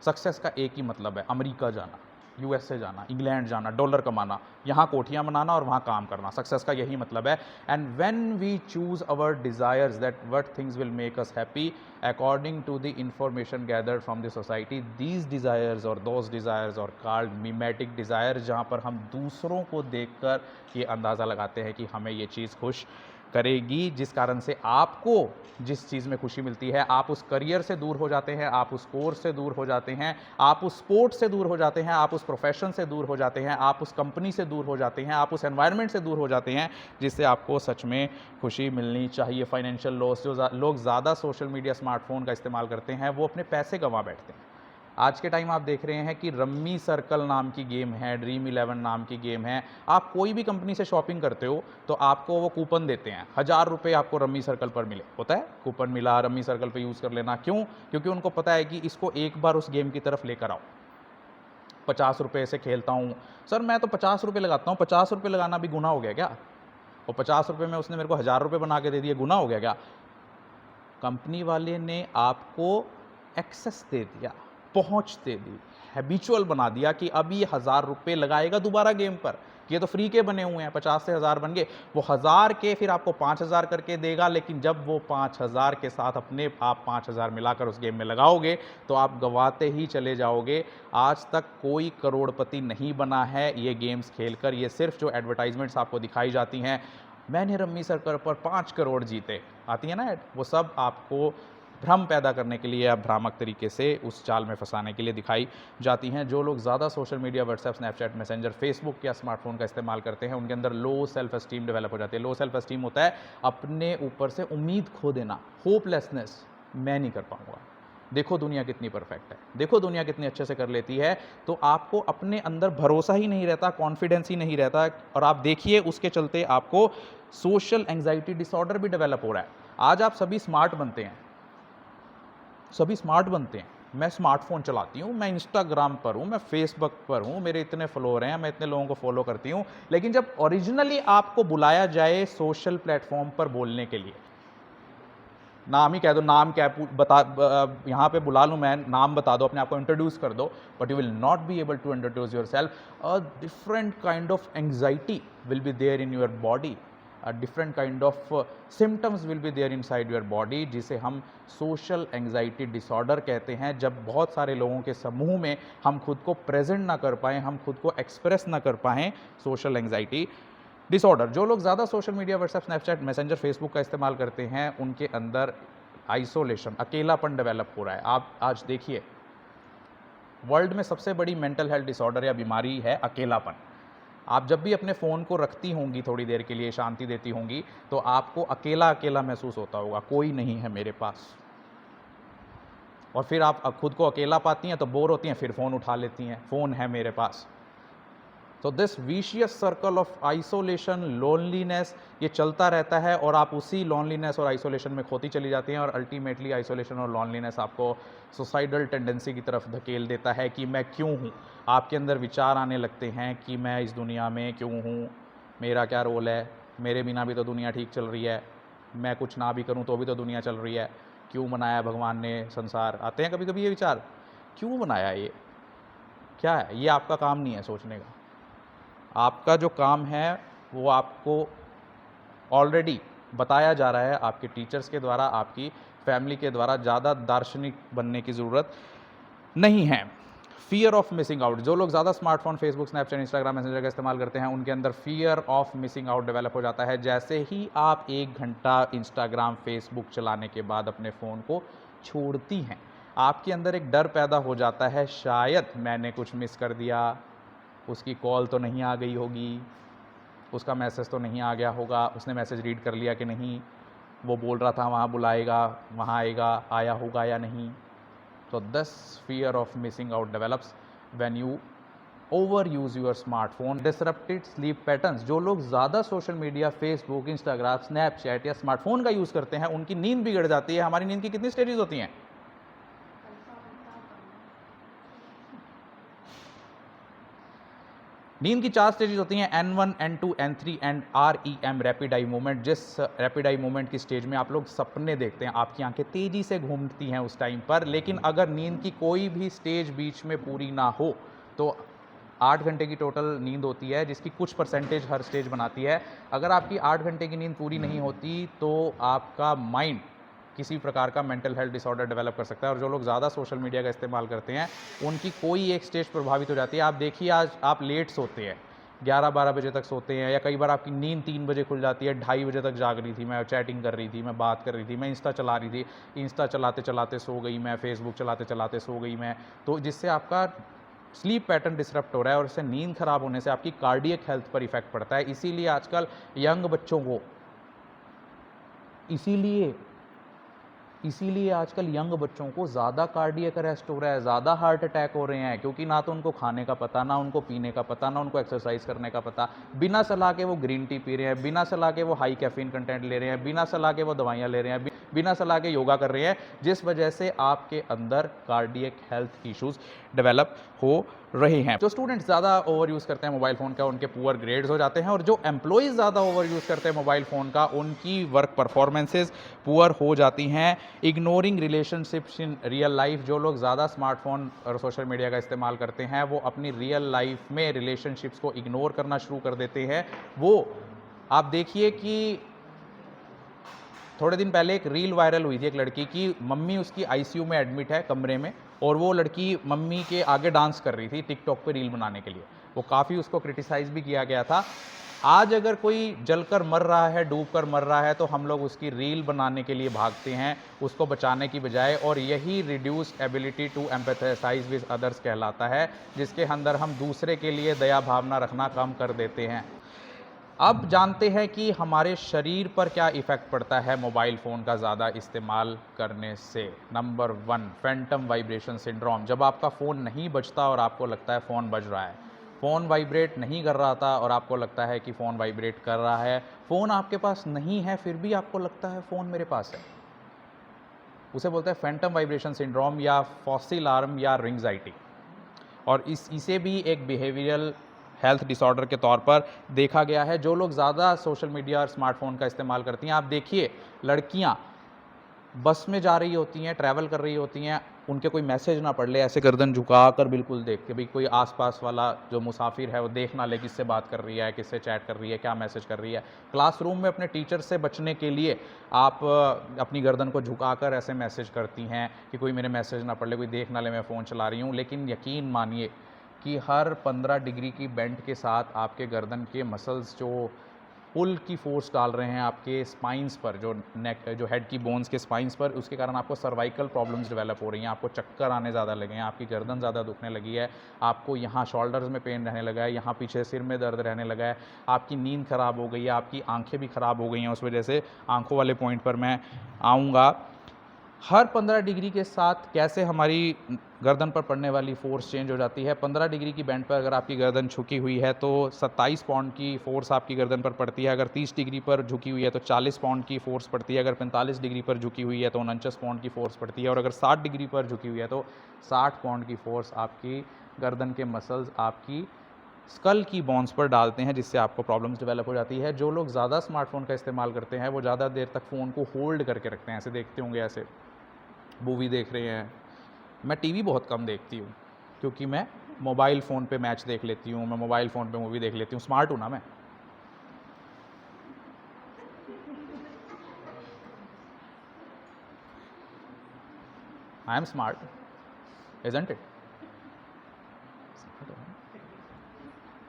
सक्सेस का एक ही मतलब है अमेरिका जाना, यूएसए जाना, इंग्लैंड जाना, डॉलर कमाना, यहाँ कोठियाँ बनाना और वहाँ काम करना। सक्सेस का यही मतलब है। And when we choose our desires that what things will make us happy according to the information gathered from the society, these desires और those desires are called mimetic desire, जहाँ पर हम दूसरों को देखकर ये अंदाज़ा लगाते हैं कि हमें ये चीज़ खुश करेगी, जिस कारण से आपको जिस चीज़ में खुशी मिलती है, आप उस करियर से दूर हो जाते हैं, आप उस कोर्स से दूर हो जाते हैं, आप उस स्पोर्ट्स से दूर हो जाते हैं, आप उस प्रोफेशन से दूर हो जाते हैं, आप उस कंपनी से दूर हो जाते हैं, आप उस एनवायरनमेंट से दूर हो जाते हैं जिससे आपको सच में खुशी मिलनी चाहिए। फाइनेंशियल लॉस, जो लोग ज़्यादा सोशल मीडिया, स्मार्टफोन का इस्तेमाल करते हैं, वो अपने पैसे गंवा बैठते हैं। आज के टाइम आप देख रहे हैं कि रम्मी सर्कल नाम की गेम है, ड्रीम 11 नाम की गेम है। आप कोई भी कंपनी से शॉपिंग करते हो तो आपको वो कूपन देते हैं, 1000 रुपये आपको रम्मी सर्कल पर मिले, होता है कूपन मिला, रम्मी सर्कल पे यूज़ कर लेना। क्यों? क्योंकि उनको पता है कि इसको एक बार उस गेम की तरफ लेकर आओ। 50 रुपये से खेलता हूँ सर, मैं तो 50 रुपये लगाता हूँ, 50 रुपये लगाना भी गुनाह हो गया क्या? और 50 रुपये में उसने मेरे को 1000 रुपये बना के दे दिए, गुनाह हो गया क्या? कंपनी वाले ने आपको एक्सेस दे दिया, पहुंच दे दी, हैबिचुअल बना दिया कि अब ये 1000 रुपये लगाएगा दोबारा गेम पर। ये तो फ्री के बने हुए हैं, 50 से 1000 बन गए, वो 1000 के फिर आपको 5000 करके देगा। लेकिन जब वो 5000 के साथ अपने आप 5000 मिलाकर उस गेम में लगाओगे तो आप गंवाते ही चले जाओगे। आज तक कोई करोड़पति नहीं बना है ये गेम्स खेलकर। ये सिर्फ जो एडवर्टाइजमेंट्स आपको दिखाई जाती हैं, मैंने रम्मी सर्कल पर 5 करोड़ जीते, आती है ना ऐड, वो सब आपको भ्रम पैदा करने के लिए या भ्रामक तरीके से उस जाल में फंसाने के लिए दिखाई जाती हैं। जो लोग ज़्यादा social media, WhatsApp, Snapchat, messenger, Facebook या स्मार्टफोन का इस्तेमाल करते हैं, उनके अंदर लो सेल्फ एस्टीम डेवलप हो जाती है। लो सेल्फ एस्टीम होता है अपने ऊपर से उम्मीद खो देना, होपलेसनेस, मैं नहीं कर पाऊंगा, देखो दुनिया कितनी परफेक्ट है, देखो दुनिया कितनी अच्छे से कर लेती है। तो आपको अपने अंदर भरोसा ही नहीं रहता, कॉन्फिडेंस ही नहीं रहता, और आप देखिए उसके चलते आपको सोशल एंग्जाइटी डिसऑर्डर भी डेवलप हो रहा है। आज आप सभी स्मार्ट बनते हैं, सभी स्मार्ट बनते हैं। मैं स्मार्टफोन चलाती हूँ, मैं इंस्टाग्राम पर हूँ, मैं फेसबुक पर हूँ, मेरे इतने फॉलोअर हैं, मैं इतने लोगों को फॉलो करती हूँ, लेकिन जब ओरिजिनली आपको बुलाया जाए सोशल प्लेटफॉर्म पर बोलने के लिए, नाम ही कह दो, नाम क्या बता, यहाँ पे बुला लूँ मैं, नाम बता दो, अपने आप को इंट्रोड्यूस कर दो, but you will not be able to introduce yourself. A different kind of anxiety will be there in your body, a different kind of symptoms will be there inside your body, जिसे हम social anxiety disorder कहते हैं। जब बहुत सारे लोगों के समूह में हम खुद को प्रेजेंट ना कर पाएँ, हम खुद को एक्सप्रेस ना कर पाएँ, सोशल एंग्जाइटी डिसऑर्डर। जो लोग ज़्यादा social media, WhatsApp, Snapchat, messenger, Facebook का इस्तेमाल करते हैं, उनके अंदर आइसोलेशन, अकेलापन डेवलप हो रहा है। आप आज देखिए वर्ल्ड में सबसे बड़ी मेंटल हेल्थ डिसऑर्डर या बीमारी है अकेलापन। आप जब भी अपने फ़ोन को रखती होंगी, थोड़ी देर के लिए शांति देती होंगी, तो आपको अकेला अकेला महसूस होता होगा, कोई नहीं है मेरे पास। और फिर आप खुद को अकेला पाती हैं तो बोर होती हैं, फिर फ़ोन उठा लेती हैं, फ़ोन है मेरे पास। तो this vicious circle of isolation, loneliness, ये चलता रहता है और आप उसी लोनलीनेस और आइसोलेशन में खोती चली जाती हैं, और अल्टीमेटली आइसोलेशन और लोनलीनेस आपको सुसाइडल टेंडेंसी की तरफ धकेल देता है कि मैं क्यों हूँ। आपके अंदर विचार आने लगते हैं कि मैं इस दुनिया में क्यों हूँ, मेरा क्या रोल है, मेरे बिना भी तो दुनिया ठीक चल रही है, मैं कुछ ना भी करूँ तो भी तो दुनिया चल रही है, क्यों बनाया भगवान ने संसार। आते हैं कभी कभी ये विचार, क्यों बनाया, ये क्या है। ये आपका काम नहीं है सोचने का। आपका जो काम है वो आपको ऑलरेडी बताया जा रहा है आपके टीचर्स के द्वारा, आपकी फैमिली के द्वारा। ज़्यादा दार्शनिक बनने की ज़रूरत नहीं है। फियर ऑफ मिसिंग आउट, जो लोग ज़्यादा smartphone, Facebook, Snapchat, Instagram, messenger का इस्तेमाल करते हैं, उनके अंदर fear of missing out develop हो जाता है। जैसे ही आप 1 घंटा इंस्टाग्राम, फेसबुक चलाने के बाद अपने फ़ोन को छोड़ती हैं, आपके अंदर एक डर पैदा हो जाता है, शायद मैंने कुछ मिस कर दिया, उसकी कॉल तो नहीं आ गई होगी, उसका मैसेज तो नहीं आ गया होगा, उसने मैसेज रीड कर लिया कि नहीं, वो बोल रहा था वहाँ बुलाएगा, वहाँ आएगा, आया होगा या नहीं। तो this fear of missing out develops when you over use your smartphone. Disrupted sleep patterns, जो लोग ज़्यादा social media, Facebook, Instagram, Snapchat या स्मार्टफोन का यूज़ करते हैं, उनकी नींद बिगड़ जाती है। हमारी नींद की कितनी स्टेजेस होती हैं? नींद की 4 स्टेजेस होती हैं, N1, N2, N3 and REM, rapid eye movement. जिस रैपिड आई मूवमेंट की स्टेज में आप लोग सपने देखते हैं, आपकी आंखें तेज़ी से घूमती हैं उस टाइम पर। लेकिन अगर नींद की कोई भी स्टेज बीच में पूरी ना हो तो 8 घंटे की टोटल नींद होती है, जिसकी कुछ परसेंटेज हर स्टेज बनाती है। अगर आपकी 8 घंटे की नींद पूरी नहीं होती तो आपका माइंड किसी प्रकार का मेंटल हेल्थ डिसऑर्डर डेवलप कर सकता है। और जो लोग ज़्यादा सोशल मीडिया का इस्तेमाल करते हैं, उनकी कोई एक स्टेज प्रभावित हो जाती है। आप देखिए आज आप लेट सोते हैं, 11-12 बजे तक सोते हैं, या कई बार आपकी नींद 3 बजे खुल जाती है, 2:30 बजे तक जाग रही थी, मैं चैटिंग कर रही थी, मैं बात कर रही थी, मैं इंस्टा चला रही थी, इंस्टा चलाते चलाते सो गई मैं, फेसबुक चलाते चलाते सो गई मैं। तो जिससे आपका स्लीप पैटर्न डिसरप्ट हो रहा है, और इससे नींद खराब होने से आपकी कार्डियक हेल्थ पर इफेक्ट पड़ता है। इसीलिए आजकल यंग बच्चों को इसीलिए आजकल यंग बच्चों को ज़्यादा कार्डियक अरेस्ट हो रहा है, ज़्यादा हार्ट अटैक हो रहे हैं, क्योंकि ना तो उनको खाने का पता, ना उनको पीने का पता, ना उनको एक्सरसाइज करने का पता। बिना सलाह के वो ग्रीन टी पी रहे हैं, बिना सलाह के वो हाई कैफीन कंटेंट ले रहे हैं, बिना सलाह के वो दवाइयाँ ले रहे हैं, बिना सलाह के योगा कर रहे हैं, जिस वजह से आपके अंदर कार्डियक हेल्थ इश्यूज़ डेवलप हो रहे हैं। जो स्टूडेंट्स ज़्यादा ओवर यूज़ करते हैं मोबाइल फ़ोन का, उनके पुअर ग्रेड्स हो जाते हैं, और जो एम्प्लॉइज़ ज़्यादा ओवर यूज़ करते हैं मोबाइल फ़ोन का, उनकी वर्क परफॉर्मेंसेस पुअर हो जाती हैं। Ignoring relationships in real life, जो लोग ज़्यादा स्मार्टफोन और सोशल मीडिया का इस्तेमाल करते हैं, वो अपनी रियल लाइफ में रिलेशनशिप्स को इग्नोर करना शुरू कर देते हैं। वो आप देखिए कि थोड़े दिन पहले एक रील वायरल हुई थी एक लड़की की, मम्मी उसकी आईसीयू में एडमिट है कमरे में, और वो लड़की मम्मी के आगे डांस कर रही थी टिकटॉक पे रील बनाने के लिए। वो काफ़ी उसको क्रिटिसाइज़ भी किया गया था। आज अगर कोई जलकर मर रहा है, डूबकर मर रहा है, तो हम लोग उसकी रील बनाने के लिए भागते हैं, उसको बचाने की बजाय, और यही reduced ability to empathise with others कहलाता है, जिसके अंदर हम दूसरे के लिए दया भावना रखना कम कर देते हैं। अब जानते हैं कि हमारे शरीर पर क्या इफ़ेक्ट पड़ता है मोबाइल फ़ोन का ज़्यादा इस्तेमाल करने से। Number 1, Phantom vibration syndrome. जब आपका फ़ोन नहीं बजता और आपको लगता है फ़ोन बज रहा है, फ़ोन वाइब्रेट नहीं कर रहा था और आपको लगता है कि फ़ोन वाइब्रेट कर रहा है, फ़ोन आपके पास नहीं है फिर भी आपको लगता है फ़ोन मेरे पास है, उसे बोलते हैं फैंटम वाइब्रेशन सिंड्रोम या फॉसी अलार्म या रिंग्जाइटी। और इसे भी एक बिहेवियरल हेल्थ डिसऑर्डर के तौर पर देखा गया है। जो लोग ज़्यादा सोशल मीडिया और स्मार्टफोन का इस्तेमाल करती हैं, आप देखिए लड़कियां बस में जा रही होती हैं, ट्रैवल कर रही होती हैं, उनके कोई मैसेज ना पढ़ ले, ऐसे गर्दन झुका कर बिल्कुल देख के, भाई कोई आसपास वाला जो मुसाफिर है वो देख ना ले किससे बात कर रही है, किससे चैट कर रही है, क्या मैसेज कर रही है। क्लासरूम में अपने टीचर से बचने के लिए आप अपनी गर्दन को झुकाकर ऐसे मैसेज करती हैं कि कोई मेरे मैसेज ना पढ़ ले, कोई देख ना ले मैं फ़ोन चला रही हूँ। लेकिन यकीन मानिए कि हर 15 डिग्री की बेंट के साथ आपके गर्दन के मसल्स जो पुल की फोर्स डाल रहे हैं आपके स्पाइंस पर, जो हेड की बोन्स के स्पाइंस पर, उसके कारण आपको सर्वाइकल प्रॉब्लम्स डेवलप हो रही हैं, आपको चक्कर आने ज़्यादा लगे हैं, आपकी गर्दन ज़्यादा दुखने लगी है, आपको यहाँ शोल्डर्स में पेन रहने लगा है, यहाँ पीछे सिर में दर्द रहने लगा है, आपकी नींद ख़राब हो गई है, आपकी आंखें भी ख़राब हो गई हैं। उस वजह से आंखों वाले पॉइंट पर मैं आऊँगा। हर 15 डिग्री के साथ कैसे हमारी गर्दन पर पड़ने वाली फ़ोर्स चेंज हो जाती है। 15 डिग्री की बेंट पर अगर आपकी गर्दन झुकी हुई है तो 27 पाउंड की फ़ोर्स आपकी गर्दन पर पड़ती है। अगर 30 डिग्री पर झुकी हुई है तो 40 पाउंड की फ़ोर्स पड़ती है। अगर 45 डिग्री पर झुकी हुई है तो 49 पाउंड की फ़ोर्स पड़ती है। और अगर 60 डिग्री पर झुकी हुई है तो 60 पाउंड की फ़ोर्स आपकी गर्दन के मसल्स आपकी स्कल की बोन्स पर डालते हैं, जिससे आपको प्रॉब्लम्स डेवलप हो जाती है। जो लोग ज़्यादा स्मार्टफ़ोन का इस्तेमाल करते हैं वो ज़्यादा देर तक फ़ोन को होल्ड करके रखते हैं, ऐसे देखते होंगे, ऐसे मूवी देख रहे हैं। मैं टीवी बहुत कम देखती हूँ क्योंकि मैं मोबाइल फ़ोन पे मैच देख लेती हूँ, मैं मोबाइल फ़ोन पे मूवी देख लेती हूँ। स्मार्ट हूँ ना मैं। I am smart, isn't it?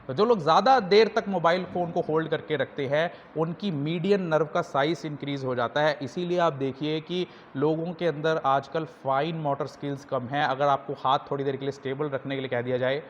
तो जो लोग ज़्यादा देर तक मोबाइल फ़ोन को होल्ड करके रखते हैं उनकी मीडियन नर्व का साइज़ इंक्रीज़ हो जाता है। इसीलिए आप देखिए कि लोगों के अंदर आजकल फाइन मोटर स्किल्स कम हैं। अगर आपको हाथ थोड़ी देर के लिए स्टेबल रखने के लिए कह दिया जाए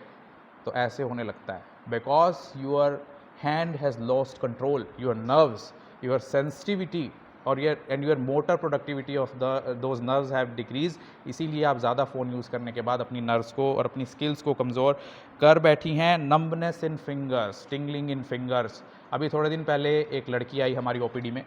तो ऐसे होने लगता है, because your hand has lost control, your nerves, your sensitivity और your motor productivity of those nerves have decrease. इसीलिए आप ज़्यादा फ़ोन यूज़ करने के बाद अपनी नर्व्स को और अपनी स्किल्स को कमज़ोर कर बैठी हैं। नंबनेस इन फिंगर्स, टिंगलिंग इन फिंगर्स। अभी थोड़े दिन पहले एक लड़की आई हमारी ओपीडी में,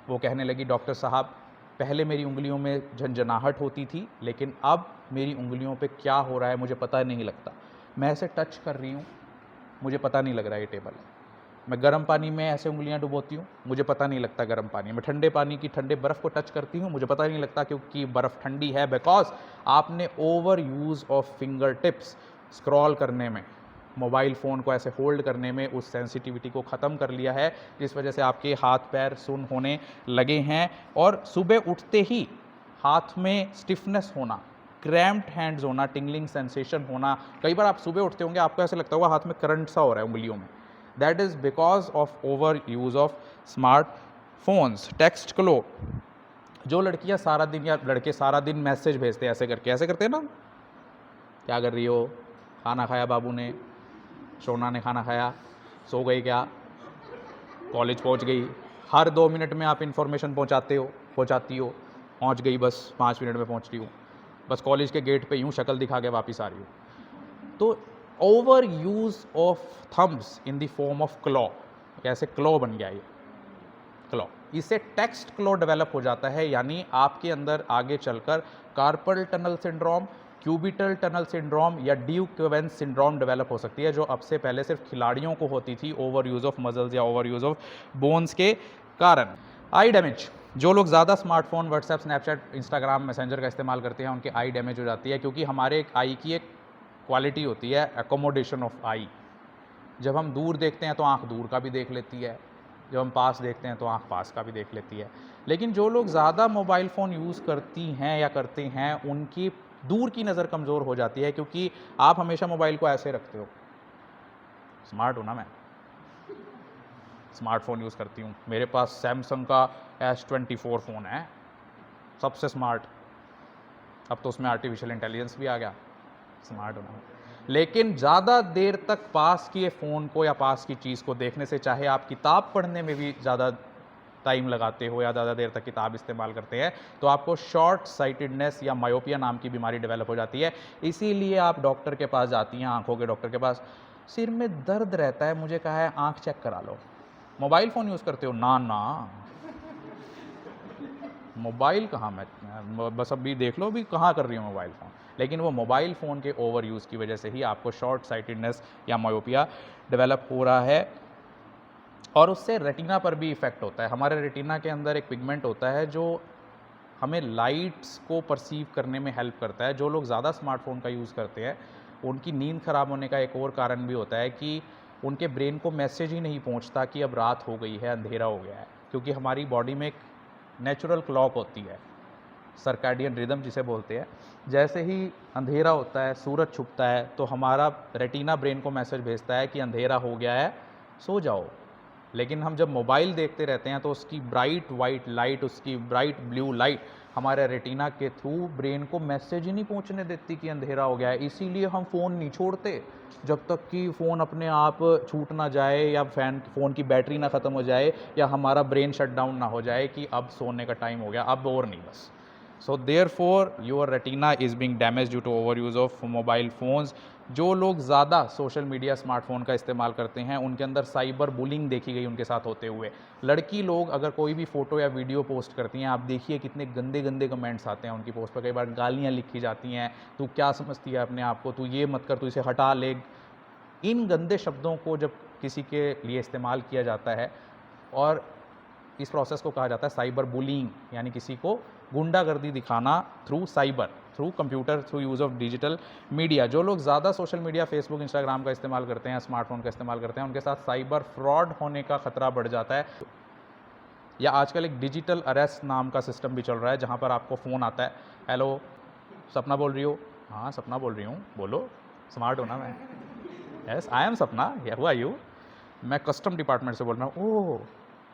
वो कहने लगी डॉक्टर साहब पहले मेरी उंगलियों में झंझनाहट होती थी लेकिन अब मेरी उंगलियों पे क्या हो रहा है मुझे पता नहीं लगता। मैं ऐसे टच कर रही हूँ, मुझे पता नहीं लग रहा ये टेबल है। मैं गर्म पानी में ऐसे उंगलियां डुबोती हूँ, मुझे पता नहीं लगता गर्म पानी। मैं ठंडे पानी की ठंडे बर्फ़ को टच करती हूँ, मुझे पता नहीं लगता क्योंकि बर्फ़ ठंडी है, बिकॉज आपने over use of finger tips scroll करने में, मोबाइल फ़ोन को ऐसे होल्ड करने में उस सेंसिटिविटी को ख़त्म कर लिया है, जिस वजह से आपके हाथ पैर सुन्न होने लगे हैं। और सुबह उठते ही हाथ में स्टिफनेस होना, क्रैम्प्ड हैंड्स होना, टिंगलिंग सेंसेशन होना। कई बार आप सुबह उठते होंगे आपको ऐसे लगता होगा हाथ में करंट सा हो रहा है उंगलियों में। That is because of over use of smart phones. Text claw, जो लड़कियां सारा दिन या लड़के सारा दिन मैसेज भेजते हैं ऐसे करके, ऐसे करते हैं ना, क्या कर रही हो, खाना खाया बाबू ने, सोना ने खाना खाया, सो गई क्या, कॉलेज पहुंच गई। हर 2 मिनट में आप इन्फॉर्मेशन पहुंचाती हो, पहुंच गई बस 5 मिनट में पहुंच रही हूँ, बस कॉलेज के गेट पे यूँ शक्ल दिखा के वापस आ रही हूँ। तो over use of thumbs in the form of claw, कैसे क्लॉ बन गया ये क्लॉ, इससे टेक्स्ट क्लॉ डेवलप हो जाता है। यानी आपके अंदर आगे चलकर carpal tunnel syndrome, cubital tunnel syndrome या ड्यूक वेंस सिंड्रोम डेवलप हो सकती है, जो अब से पहले सिर्फ खिलाड़ियों को होती थी ओवर यूज़ ऑफ मसल्स या ओवर यूज़ ऑफ बोन्स के कारण। आई डैमेज, जो लोग ज़्यादा smartphone, WhatsApp, Snapchat, Instagram, messenger का इस्तेमाल करते हैं उनके आई डैमेज हो जाती है, क्योंकि हमारे एक आई की एक क्वालिटी होती है एकोमोडेशन ऑफ आई। जब हम दूर देखते हैं तो आँख दूर का भी देख लेती है, जब हम पास देखते हैं तो आँख पास का भी देख लेती है। लेकिन जो लोग ज़्यादा मोबाइल फ़ोन यूज़ करती हैं या करते हैं उनकी दूर की नज़र कमज़ोर हो जाती है, क्योंकि आप हमेशा मोबाइल को ऐसे रखते हो। स्मार्ट हो ना मैं। स्मार्टफ़ोन यूज़ करती हूँ। मेरे पास सैमसंग का S24 फ़ोन है, सबसे स्मार्ट। अब तो उसमें आर्टिफिशियल इंटेलिजेंस भी आ गया, स्मार्ट होना। लेकिन ज़्यादा देर तक पास किए फ़ोन को या पास की चीज़ को देखने से, चाहे आप किताब पढ़ने में भी ज़्यादा टाइम लगाते हो या ज़्यादा देर तक किताब इस्तेमाल करते हैं, तो आपको शॉर्ट साइटेडनेस या मायोपिया नाम की बीमारी डेवलप हो जाती है। इसीलिए आप डॉक्टर के पास जाती हैं, आँखों के डॉक्टर के पास, सिर में दर्द रहता है, मुझे कहा है आँख चेक करा लो। मोबाइल फ़ोन यूज़ करते हो? ना, ना। मोबाइल कहाँ मैं बस अभी देख लो अभी कहाँ कर रही हूँ मोबाइल फ़ोन। लेकिन वो मोबाइल फ़ोन के ओवर यूज़ की वजह से ही आपको शॉर्ट साइटेडनेस या मायोपिया डेवलप हो रहा है, और उससे रेटिना पर भी इफ़ेक्ट होता है। हमारे रेटिना के अंदर एक पिगमेंट होता है जो हमें लाइट्स को परसीव करने में हेल्प करता है। जो लोग ज़्यादा स्मार्टफ़ोन का यूज़ करते हैं, उनकी नींद ख़राब होने का एक और कारण भी होता है कि उनके ब्रेन को मैसेज ही नहीं पहुंचता कि अब रात हो गई है, अंधेरा हो गया है। क्योंकि हमारी बॉडी में एक नेचुरल क्लॉक होती है, सर्कैडियन रिदम जिसे बोलते हैं। जैसे ही अंधेरा होता है, सूरज छुपता है, तो हमारा रेटिना ब्रेन को मैसेज भेजता है कि अंधेरा हो गया है, सो जाओ। लेकिन हम जब मोबाइल देखते रहते हैं तो उसकी ब्राइट वाइट लाइट, उसकी ब्राइट ब्लू लाइट हमारे रेटिना के थ्रू ब्रेन को मैसेज ही नहीं पहुंचने देती कि अंधेरा हो गया है। इसीलिए हम फ़ोन नहीं छोड़ते जब तक कि फ़ोन अपने आप छूट ना जाए या फ़ोन की बैटरी ना ख़त्म हो जाए या हमारा ब्रेन शट डाउन ना हो जाए कि अब सोने का टाइम हो गया, अब और नहीं बस। So therefore your retina is being damage due to over use of mobile phones. जो लोग ज़्यादा सोशल मीडिया स्मार्टफ़ोन का इस्तेमाल करते हैं, उनके अंदर साइबर बुलिंग देखी गई उनके साथ होते हुए। लड़की लोग अगर कोई भी फ़ोटो या वीडियो पोस्ट करती हैं, आप देखिए कितने गंदे गंदे कमेंट्स आते हैं उनकी पोस्ट पर। कई बार गालियाँ लिखी जाती हैं, तू क्या समझती है अपने आप को, तू ये मत कर, तू इसे हटा ले। इन गंदे शब्दों को जब किसी के लिए इस्तेमाल किया जाता है, और इस प्रोसेस को कहा जाता है साइबर बुलिंग, यानी किसी को गुंडागर्दी दिखाना through cyber, through computer, through use of digital media. जो लोग ज़्यादा सोशल मीडिया, फेसबुक, इंस्टाग्राम का इस्तेमाल करते हैं, स्मार्टफोन का इस्तेमाल करते हैं, उनके साथ साइबर फ्रॉड होने का खतरा बढ़ जाता है। या आजकल एक डिजिटल अरेस्ट नाम का सिस्टम भी चल रहा है, जहाँ पर आपको फ़ोन आता है, हेलो सपना बोल रही हो? हाँ सपना बोल रही हूँ, बोलो, स्मार्ट हो ना मैं? यस आई एम सपना, हु आर यू? मैं कस्टम डिपार्टमेंट से बोल रहा हूँ। ओह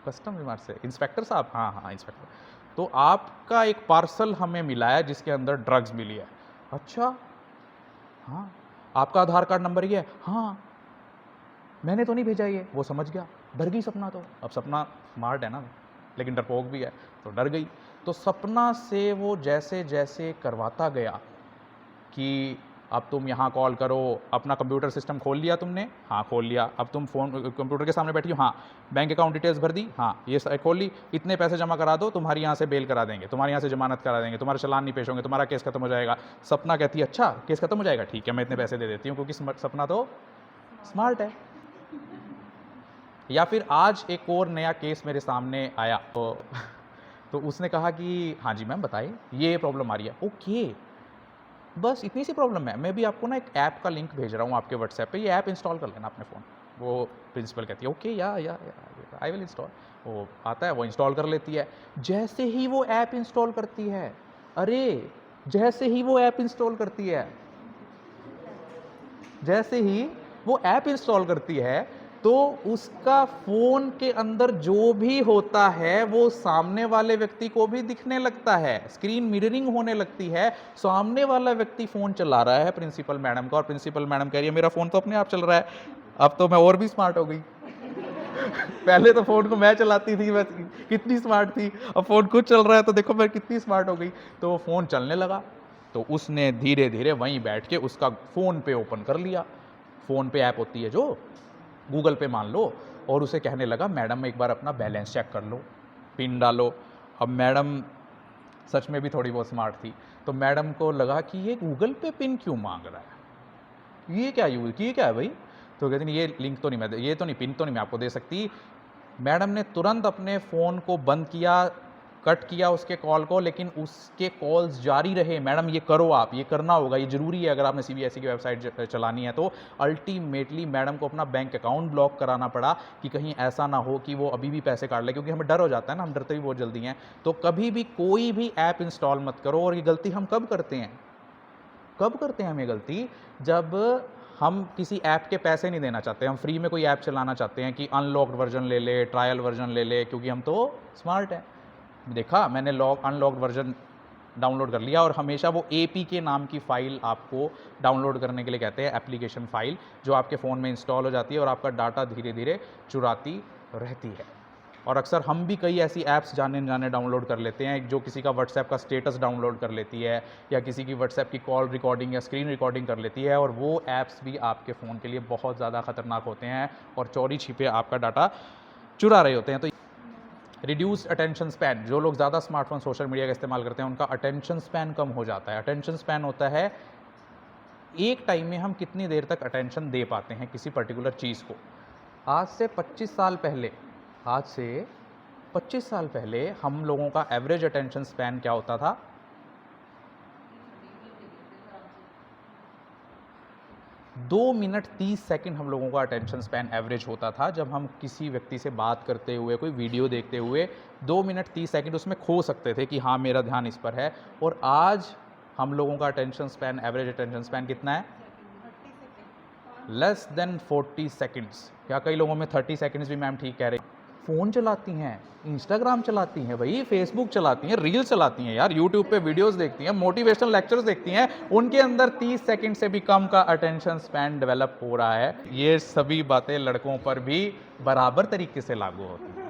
कस्टम डिपार्टमेंट से, इंस्पेक्टर साहब? हाँ हाँ इंस्पेक्टर। तो आपका एक पार्सल हमें मिला है जिसके अंदर ड्रग्स मिली है। अच्छा, हाँ आपका आधार कार्ड नंबर ये है? हाँ मैंने तो नहीं भेजा ये। वो समझ गया, डर गई सपना। तो अब सपना स्मार्ट है ना, लेकिन डरपोक भी है, तो डर गई। तो सपना से वो जैसे जैसे करवाता गया कि अब तुम यहाँ कॉल करो, अपना कंप्यूटर सिस्टम खोल लिया तुमने? हाँ खोल लिया। अब तुम फ़ोन कंप्यूटर के सामने बैठी हो? हाँ। बैंक अकाउंट डिटेल्स भर दी? हाँ ये खोल ली। इतने पैसे जमा करा दो, तुम्हारी यहाँ से बेल करा देंगे, तुम्हारे यहाँ से जमानत करा देंगे, तुम्हारे चालान नहीं पेश होंगे, तुम्हारा केस खत्म हो जाएगा। सपना कहती है अच्छा केस खत्म हो जाएगा, ठीक है मैं इतने पैसे दे देती हूँ, क्योंकि सपना तो स्मार्ट है। या फिर आज एक और नया केस मेरे सामने आया, तो उसने कहा कि हाँ जी मैम बताइए, ये प्रॉब्लम आ रही है। ओके बस इतनी सी प्रॉब्लम है, मैं भी आपको ना एक ऐप का लिंक भेज रहा हूँ आपके व्हाट्सएप पे, ये ऐप इंस्टॉल कर लेना अपने फ़ोन। वो प्रिंसिपल कहती है ओके या आई विल इंस्टॉल। वो आता है, वो इंस्टॉल कर लेती है। जैसे ही वो ऐप इंस्टॉल करती है, अरे जैसे ही वो ऐप इंस्टॉल करती है, जैसे ही वो ऐप इंस्टॉल करती है, तो उसका फ़ोन के अंदर जो भी होता है वो सामने वाले व्यक्ति को भी दिखने लगता है, स्क्रीन मिररिंग होने लगती है। सामने वाला व्यक्ति फ़ोन चला रहा है प्रिंसिपल मैडम का, और प्रिंसिपल मैडम कह रही है मेरा फ़ोन तो अपने आप चल रहा है। अब तो मैं और भी स्मार्ट हो गई। पहले तो फ़ोन को मैं चलाती थी, मैं कितनी स्मार्ट थी, अब फ़ोन खुद चल रहा है तो देखो मैं कितनी स्मार्ट हो गई। तो वो फ़ोन चलने लगा, तो उसने धीरे धीरे वहीं बैठ के उसका फ़ोन पे ओपन कर लिया। फ़ोन पे ऐप होती है जो गूगल पे मान लो, और उसे कहने लगा मैडम एक बार अपना बैलेंस चेक कर लो, पिन डालो। अब मैडम सच में भी थोड़ी बहुत स्मार्ट थी, तो मैडम को लगा कि ये गूगल पे पिन क्यों मांग रहा है, ये क्या है भाई? तो कहती नहीं ये लिंक तो नहीं, मैं ये तो नहीं, पिन तो नहीं मैं आपको दे सकती। मैडम ने तुरंत अपने फ़ोन को बंद किया, कट किया उसके कॉल को, लेकिन उसके कॉल्स जारी रहे। मैडम ये करो, आप ये करना होगा, ये ज़रूरी है अगर आपने सीबीएसई की वेबसाइट चलानी है तो। अल्टीमेटली मैडम को अपना बैंक अकाउंट ब्लॉक कराना पड़ा कि कहीं ऐसा ना हो कि वो अभी भी पैसे काट ले, क्योंकि हमें डर हो जाता है ना, हम डरते भी बहुत जल्दी हैं। तो कभी भी कोई भी ऐप इंस्टॉल मत करो। और ये गलती हम कब करते हैं, हम ये गलती जब हम किसी ऐप के पैसे नहीं देना चाहते, हम फ्री में कोई ऐप चलाना चाहते हैं कि अनलॉक्ड वर्जन ले ले, ट्रायल वर्जन ले ले, क्योंकि हम तो स्मार्ट हैं। देखा मैंने अनलॉक्ड वर्जन डाउनलोड कर लिया, और हमेशा वो APK नाम की फ़ाइल आपको डाउनलोड करने के लिए कहते हैं, एप्लीकेशन फ़ाइल, जो आपके फ़ोन में इंस्टॉल हो जाती है और आपका डाटा धीरे धीरे चुराती रहती है। और अक्सर हम भी कई ऐसी ऐप्स जाने डाउनलोड कर लेते हैं, जो किसी का व्हाट्सएप का स्टेटस डाउनलोड कर लेती है, या किसी की व्हाट्सएप की कॉल रिकॉर्डिंग या स्क्रीन रिकॉर्डिंग कर लेती है, और वो ऐप्स भी आपके फ़ोन के लिए बहुत ज़्यादा ख़तरनाक होते हैं और चोरी छिपे आपका डाटा चुरा रहे होते हैं। तो रिड्यूस्ड अटेंशन स्पैन, जो लोग ज़्यादा स्मार्टफोन सोशल मीडिया का इस्तेमाल करते हैं उनका अटेंशन स्पैन कम हो जाता है। अटेंशन स्पैन होता है एक टाइम में हम कितनी देर तक अटेंशन दे पाते हैं किसी पर्टिकुलर चीज़ को। आज से 25 साल पहले आज से 25 साल पहले हम लोगों का एवरेज अटेंशन स्पैन क्या होता था? 2 मिनट 30 सेकंड हम लोगों का अटेंशन स्पैन एवरेज होता था। जब हम किसी व्यक्ति से बात करते हुए, कोई वीडियो देखते हुए 2 मिनट 30 सेकंड उसमें खो सकते थे कि हाँ, मेरा ध्यान इस पर है। और आज हम लोगों का attention span, average attention span कितना है? Less than 40 seconds. क्या कई लोगों में 30 सेकंड्स भी मैम ठीक कह रहे हैं। फ़ोन चलाती हैं, इंस्टाग्राम चलाती हैं, भाई फेसबुक चलाती हैं, रील चलाती हैं यार, यूट्यूब पे वीडियोस देखती हैं, मोटिवेशनल लेक्चर्स देखती हैं, उनके अंदर 30 सेकंड से भी कम का अटेंशन स्पैन डेवलप हो रहा है। ये सभी बातें लड़कों पर भी बराबर तरीके से लागू होती हैं।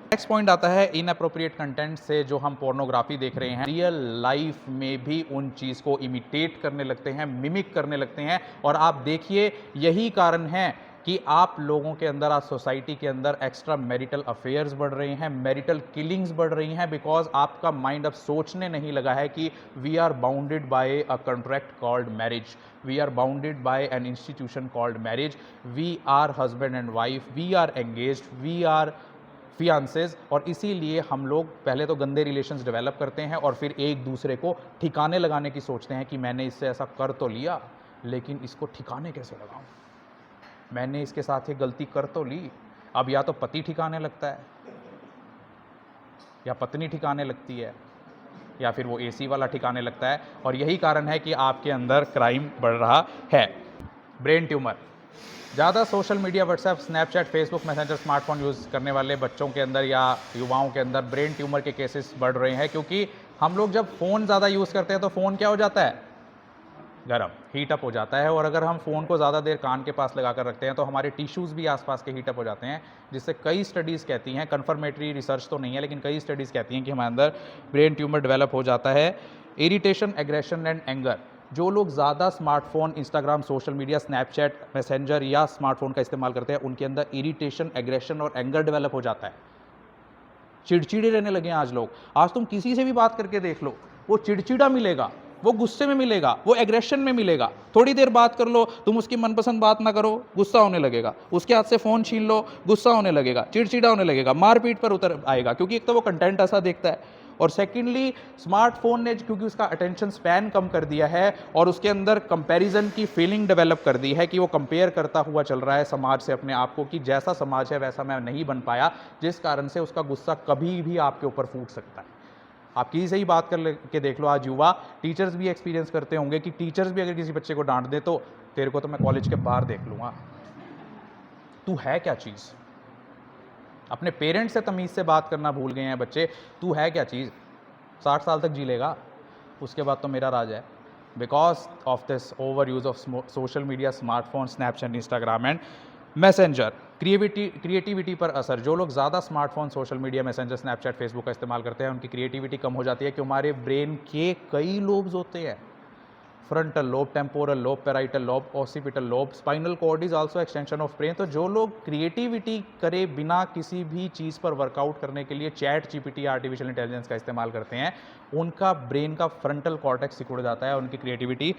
नेक्स्ट पॉइंट आता है इनअप्रोप्रिएट कंटेंट से। जो हम पोर्नोग्राफी देख रहे हैं, रियल लाइफ में भी उन चीज़ को इमिटेट करने लगते हैं, मिमिक करने लगते हैं। और आप देखिए, यही कारण है कि आप लोगों के अंदर, आज सोसाइटी के अंदर एक्स्ट्रा मैरिटल अफेयर्स बढ़ रहे हैं, मैरिटल किलिंग्स बढ़ रही हैं, बिकॉज आपका माइंड अब सोचने नहीं लगा है कि we are bounded by a contract called marriage, we are bounded by an institution called marriage, we are husband and wife, we are engaged, we are fiances. और इसीलिए हम लोग पहले तो गंदे रिलेशंस डेवलप करते हैं और फिर एक दूसरे को ठिकाने लगाने की सोचते हैं कि मैंने इससे ऐसा कर तो लिया, लेकिन इसको ठिकाने कैसे लगाऊं? मैंने इसके साथ ये गलती कर तो ली, अब या तो पति ठिकाने लगता है, या पत्नी ठिकाने लगती है, या फिर वो AC वाला ठिकाने लगता है। और यही कारण है कि आपके अंदर क्राइम बढ़ रहा है। ब्रेन ट्यूमर, ज़्यादा social media, WhatsApp, Snapchat, Facebook, messenger, smartphone use करने वाले बच्चों के अंदर या युवाओं के अंदर ब्रेन ट्यूमर के केसेस बढ़ रहे हैं, क्योंकि हम लोग जब फ़ोन ज़्यादा यूज़ करते हैं तो फ़ोन क्या हो जाता है? गर्म, हीट अप हो जाता है। और अगर हम फ़ोन को ज़्यादा देर कान के पास लगा कर रखते हैं तो हमारे टिश्यूज़ भी आसपास के हीट अप हो जाते हैं, जिससे कई स्टडीज़ कहती हैं, कन्फर्मेटरी रिसर्च तो नहीं है, लेकिन कई स्टडीज़ कहती हैं कि हमारे अंदर ब्रेन ट्यूमर डेवलप हो जाता है। इरिटेशन, एग्रेशन एंड एंगर, जो लोग ज़्यादा smartphone, Instagram, social media, Snapchat, messenger या स्मार्टफोन का इस्तेमाल करते हैं, उनके अंदर इरिटेशन, एग्रेशन और एंगर डेवलप हो जाता है। चिड़चिड़े रहने लगे हैं आज लोग। आज तुम किसी से भी बात करके देख लो, वो चिड़चिड़ा मिलेगा, वो गुस्से में मिलेगा, वो एग्रेशन में मिलेगा। थोड़ी देर बात कर लो, तुम उसकी मनपसंद बात ना करो, गुस्सा होने लगेगा। उसके हाथ से फ़ोन छीन लो, गुस्सा होने लगेगा, चिड़चिड़ा होने लगेगा, मारपीट पर उतर आएगा, क्योंकि एक तो वो कंटेंट ऐसा देखता है, और सेकेंडली स्मार्टफोन ने क्योंकि उसका अटेंशन स्पैन कम कर दिया है और उसके अंदर कंपैरिजन की फीलिंग डेवलप कर दी है कि वो कंपेयर करता हुआ चल रहा है समाज से अपने आप को, कि जैसा समाज है वैसा मैं नहीं बन पाया, जिस कारण से उसका गुस्सा कभी भी आपके ऊपर फूट सकता है। आप किसी से ही बात कर के देख लो, आज युवा, टीचर्स भी एक्सपीरियंस करते होंगे कि टीचर्स भी अगर किसी बच्चे को डांट दे तो तेरे को तो मैं कॉलेज के बाहर देख लूँगा, तू है क्या चीज़। अपने पेरेंट्स से तमीज़ से बात करना भूल गए हैं बच्चे। तू है क्या चीज़, 60 साल तक जी लेगा, उसके बाद तो मेरा राज है। Because of this over use of social media, smartphone, Snapchat, Instagram and messenger. Creativity पर असर, जो लोग ज़्यादा smartphone, social media, messenger, Snapchat, Facebook का इस्तेमाल करते हैं, उनकी क्रिएटिविटी कम हो जाती है, कि हमारे ब्रेन के कई लोब्स होते हैं, frontal lobe, temporal lobe, parietal lobe, occipital lobe, spinal cord is also extension of brain. तो जो लोग क्रिएटिविटी करे बिना किसी भी चीज़ पर वर्कआउट करने के लिए ChatGPT, आर्टिफिशियल इंटेलिजेंस का इस्तेमाल करते हैं, उनका ब्रेन का फ्रंटल कॉर्टेक्स सिकुड़ जाता है, उनकी क्रिएटिविटी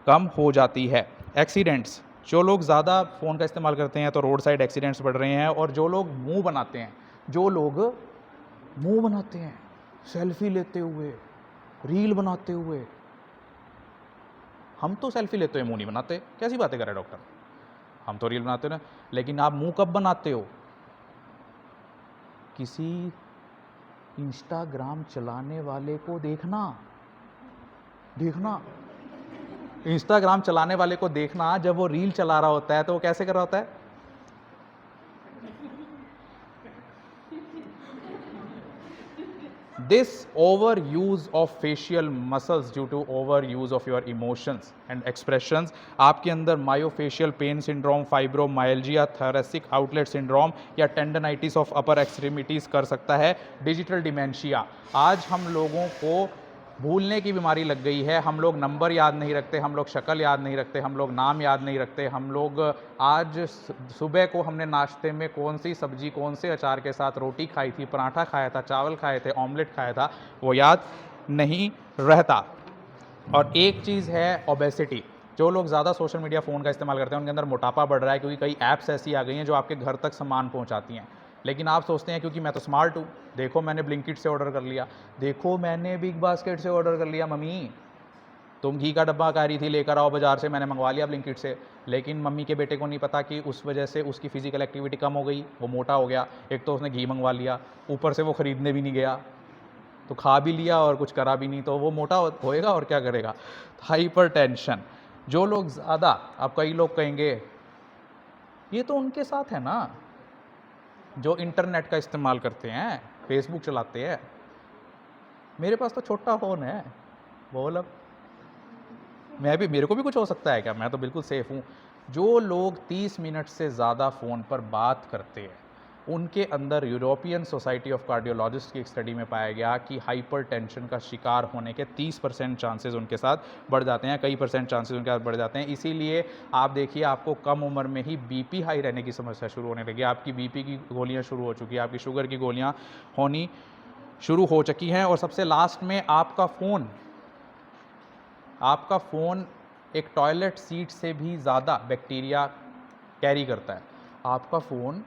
कम हो जाती है। एक्सीडेंट्स, जो लोग ज़्यादा फ़ोन का इस्तेमाल करते हैं तो रोड साइड एक्सीडेंट्स बढ़ रहे हैं। और जो लोग मुंह बनाते हैं, जो लोग मुंह बनाते हैं सेल्फी लेते हुए, रील बनाते हुए, हम तो सेल्फी लेते हुए मुंह नहीं बनाते, कैसी बातें कर रहे हैं डॉक्टर, हम तो रील बनाते हो ना, लेकिन आप मुंह कब बनाते हो? किसी इंस्टाग्राम चलाने वाले को देखना, इंस्टाग्राम चलाने वाले को देखना, जब वो रील चला रहा होता है तो वो कैसे कर रहा होता है? This overuse of facial muscles due to overuse of your emotions and expressions आपके अंदर myofascial pain syndrome, fibromyalgia, thoracic outlet syndrome या टेंडनाइटिस ऑफ अपर एक्सट्रीमिटीज़ कर सकता है। डिजिटल डिमेंशिया, आज हम लोगों को भूलने की बीमारी लग गई है। हम लोग नंबर याद नहीं रखते, हम लोग शक्ल याद नहीं रखते, हम लोग नाम याद नहीं रखते। हम लोग आज सुबह को हमने नाश्ते में कौन सी सब्जी, कौन से अचार के साथ रोटी खाई थी, पराठा खाया था, चावल खाए थे, ऑमलेट खाया था, वो याद नहीं रहता। और एक चीज़ है ओबेसिटी। जो लोग ज़्यादा सोशल मीडिया फ़ोन का इस्तेमाल करते हैं उनके अंदर मोटापा बढ़ रहा है, क्योंकि कई ऐप्स ऐसी आ गई हैं जो आपके घर तक सामान पहुंचाती हैं। लेकिन आप सोचते हैं क्योंकि मैं तो स्मार्ट हूँ, देखो मैंने ब्लिंकिट से ऑर्डर कर लिया, देखो मैंने बिग बास्केट से ऑर्डर कर लिया। मम्मी तुम घी का डब्बा कह रही थी लेकर आओ बाज़ार से, मैंने मंगवा लिया ब्लिंकिट से। लेकिन मम्मी के बेटे को नहीं पता कि उस वजह से उसकी फ़िज़िकल एक्टिविटी कम हो गई, वो मोटा हो गया। एक तो उसने घी मंगवा लिया, ऊपर से वो ख़रीदने भी नहीं गया, तो खा भी लिया और कुछ करा भी नहीं, तो वो मोटा होएगा और क्या करेगा। हाइपरटेंशन, जो लोग ज़्यादा, अब कई लोग कहेंगे ये तो उनके साथ है ना जो इंटरनेट का इस्तेमाल करते हैं, फेसबुक चलाते हैं, मेरे पास तो छोटा फ़ोन है। बोल अब मेरे को भी कुछ हो सकता है क्या? मैं तो बिल्कुल सेफ़ हूँ। जो लोग 30 मिनट से ज़्यादा फ़ोन पर बात करते हैं उनके अंदर यूरोपियन सोसाइटी ऑफ कार्डियोलॉजिस्ट की एक स्टडी में पाया गया कि हाइपरटेंशन का शिकार होने के 30% चांसेस उनके साथ बढ़ जाते हैं, कई परसेंट चांसेस उनके साथ बढ़ जाते हैं। इसीलिए आप देखिए आपको कम उम्र में ही बीपी हाई रहने की समस्या शुरू होने लगी, आपकी बीपी की गोलियां शुरू हो चुकी है, आपकी शुगर की गोलियां होनी शुरू हो चुकी हैं। और सबसे लास्ट में आपका फ़ोन एक टॉयलेट सीट से भी ज़्यादा बैक्टीरिया कैरी करता है। आपका फ़ोन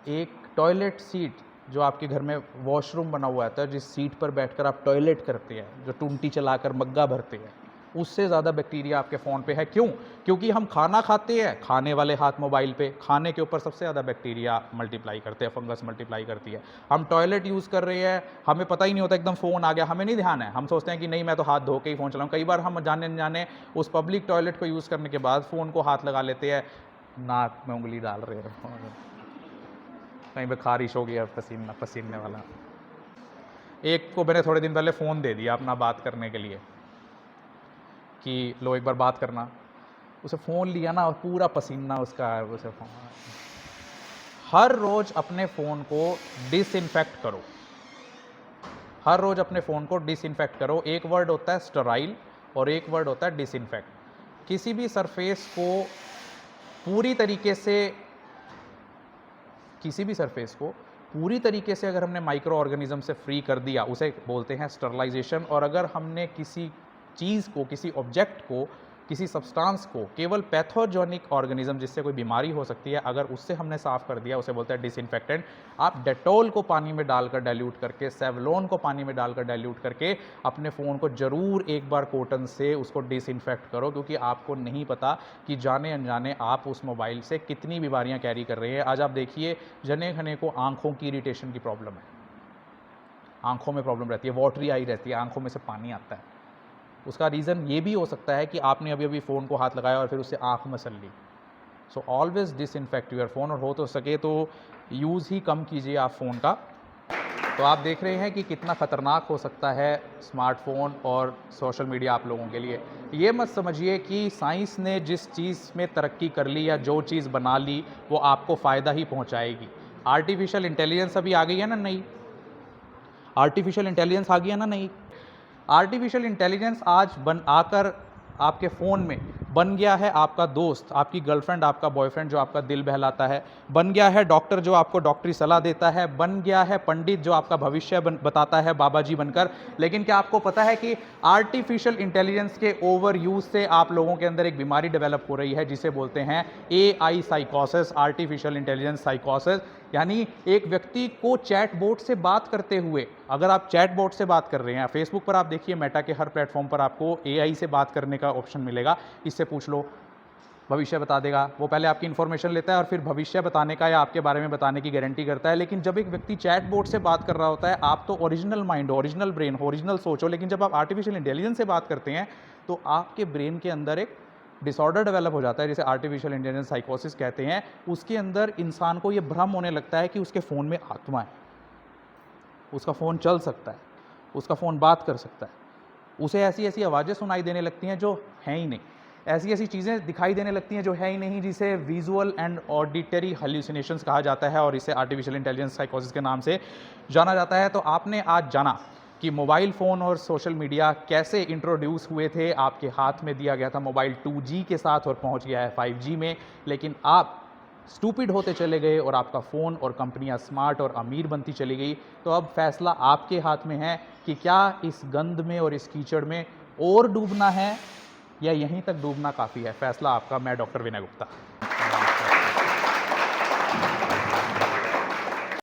एक टॉयलेट सीट, जो आपके घर में वॉशरूम बना हुआ है, जिस सीट पर बैठकर आप टॉयलेट करते हैं, जो टूंटी चलाकर मग्गा भरते हैं, उससे ज़्यादा बैक्टीरिया आपके फ़ोन पे है। क्यों? क्योंकि हम खाना खाते हैं, खाने वाले हाथ मोबाइल पे, खाने के ऊपर सबसे ज़्यादा बैक्टीरिया मल्टीप्लाई करते हैं, फंगस मल्टीप्लाई करती है। हम टॉयलेट यूज़ कर रहे हैं, हमें पता ही नहीं होता, एकदम फ़ोन आ गया, हमें नहीं ध्यान है, हम सोचते हैं कि नहीं मैं तो हाथ धो के ही फ़ोन चलाऊँ। कई बार हम जाने अनजाने उस पब्लिक टॉयलेट को यूज़ करने के बाद फ़ोन को हाथ लगा लेते हैं, नाक में उंगली डाल रहे हैं, कहीं पे खारिश हो गया, पसीने वाला। एक को मैंने थोड़े दिन पहले फ़ोन दे दिया अपना बात करने के लिए कि लो एक बार बात करना, उसे फ़ोन लिया ना और पूरा पसीना उसका, उसे फ़ोन। हर रोज़ अपने फ़ोन को डिसइंफेक्ट करो, हर रोज़ अपने फ़ोन को डिसइंफेक्ट करो। एक वर्ड होता है स्टेराइल और एक वर्ड होता है डिसइंफेक्ट। किसी भी सरफेस को पूरी तरीके से अगर हमने माइक्रो ऑर्गेनिज्म से फ्री कर दिया, उसे बोलते हैं स्टरलाइजेशन। और अगर हमने किसी चीज़ को, किसी ऑब्जेक्ट को, किसी सब्सटेंस को केवल पैथोजेनिक ऑर्गेनिज्म जिससे कोई बीमारी हो सकती है, अगर उससे हमने साफ़ कर दिया, उसे बोलते हैं डिसइंफेक्टेंट। आप डेटॉल को पानी में डालकर डाइल्यूट करके, सेवलॉन को पानी में डालकर डाइल्यूट करके अपने फ़ोन को ज़रूर एक बार कॉटन से उसको डिसइंफेक्ट करो, क्योंकि आपको नहीं पता कि जाने अनजाने आप उस मोबाइल से कितनी बीमारियां कैरी कर रहे हैं। आज आप देखिए जने खने को आंखों की इरिटेशन की प्रॉब्लम है, आंखों में प्रॉब्लम रहती है, वाटरी आई रहती है, आंखों में से पानी आता है। उसका रीज़न ये भी हो सकता है कि आपने अभी फ़ोन को हाथ लगाया और फिर उससे आँख मसल ली। So always disinfect your phone, और हो तो सके तो यूज़ ही कम कीजिए आप फ़ोन का। तो आप देख रहे हैं कि कितना ख़तरनाक हो सकता है स्मार्टफ़ोन और सोशल मीडिया आप लोगों के लिए। ये मत समझिए कि साइंस ने जिस चीज़ में तरक्की कर ली या जो चीज़ बना ली वो आपको फ़ायदा ही पहुँचाएगी। आर्टिफ़िशियल इंटेलिजेंस अभी आ गई है ना नई, आर्टिफ़िशियल इंटेलिजेंस आ गई है ना नई। आर्टिफिशियल इंटेलिजेंस आज आकर आपके फ़ोन में बन गया है आपका दोस्त, आपकी गर्लफ्रेंड, आपका बॉयफ्रेंड जो आपका दिल बहलाता है, बन गया है डॉक्टर जो आपको डॉक्टरी सलाह देता है, बन गया है पंडित जो आपका भविष्य बताता है बाबा जी बनकर। लेकिन क्या आपको पता है कि आर्टिफिशियल इंटेलिजेंस के ओवर यूज़ से आप लोगों के अंदर एक बीमारी डेवलप हो रही है जिसे बोलते हैं AI साइकोसिस, आर्टिफिशियल इंटेलिजेंस साइकोसिस। यानी एक व्यक्ति को चैटबॉट से बात करते हुए, अगर आप चैटबॉट से बात कर रहे हैं, फेसबुक पर आप देखिए मेटा के हर प्लेटफॉर्म पर आपको AI से बात करने का ऑप्शन मिलेगा, इससे पूछ लो, भविष्य बता देगा। वो पहले आपकी इन्फॉर्मेशन लेता है और फिर भविष्य बताने का या आपके बारे में बताने की गारंटी करता है। लेकिन जब एक व्यक्ति चैटबॉट से बात कर रहा होता है, आप तो ओरिजिनल माइंड हो, ओरिजिनल ब्रेन हो, ओरिजिनल सोच हो, लेकिन जब आप आर्टिफिशियल इंटेलिजेंस से बात करते हैं तो आपके ब्रेन के अंदर एक डिसऑर्डर डेवलप हो जाता है, जिसे आर्टिफिशियल इंटेलिजेंस साइकोसिस कहते हैं। उसके अंदर इंसान को ये भ्रम होने लगता है कि उसके फ़ोन में आत्मा है, उसका फ़ोन चल सकता है, उसका फ़ोन बात कर सकता है, उसे ऐसी ऐसी आवाज़ें सुनाई देने लगती हैं जो हैं ही नहीं, ऐसी ऐसी चीज़ें दिखाई देने लगती हैं जो है ही नहीं, जिसे विजुअल एंड ऑडिटरी हेल्यूसिनेशंस कहा जाता है और इसे आर्टिफिशियल इंटेलिजेंस साइकोसिस के नाम से जाना जाता है। तो आपने आज जाना कि मोबाइल फ़ोन और सोशल मीडिया कैसे इंट्रोड्यूस हुए थे। आपके हाथ में दिया गया था मोबाइल 2G के साथ और पहुंच गया है 5G में, लेकिन आप स्टूपिड होते चले गए और आपका फ़ोन और कंपनियां स्मार्ट और अमीर बनती चली गई। तो अब फैसला आपके हाथ में है कि क्या इस गंद में और इस कीचड़ में और डूबना है या यहीं तक डूबना काफ़ी है। फैसला आपका। मैं डॉक्टर विनय गुप्ता।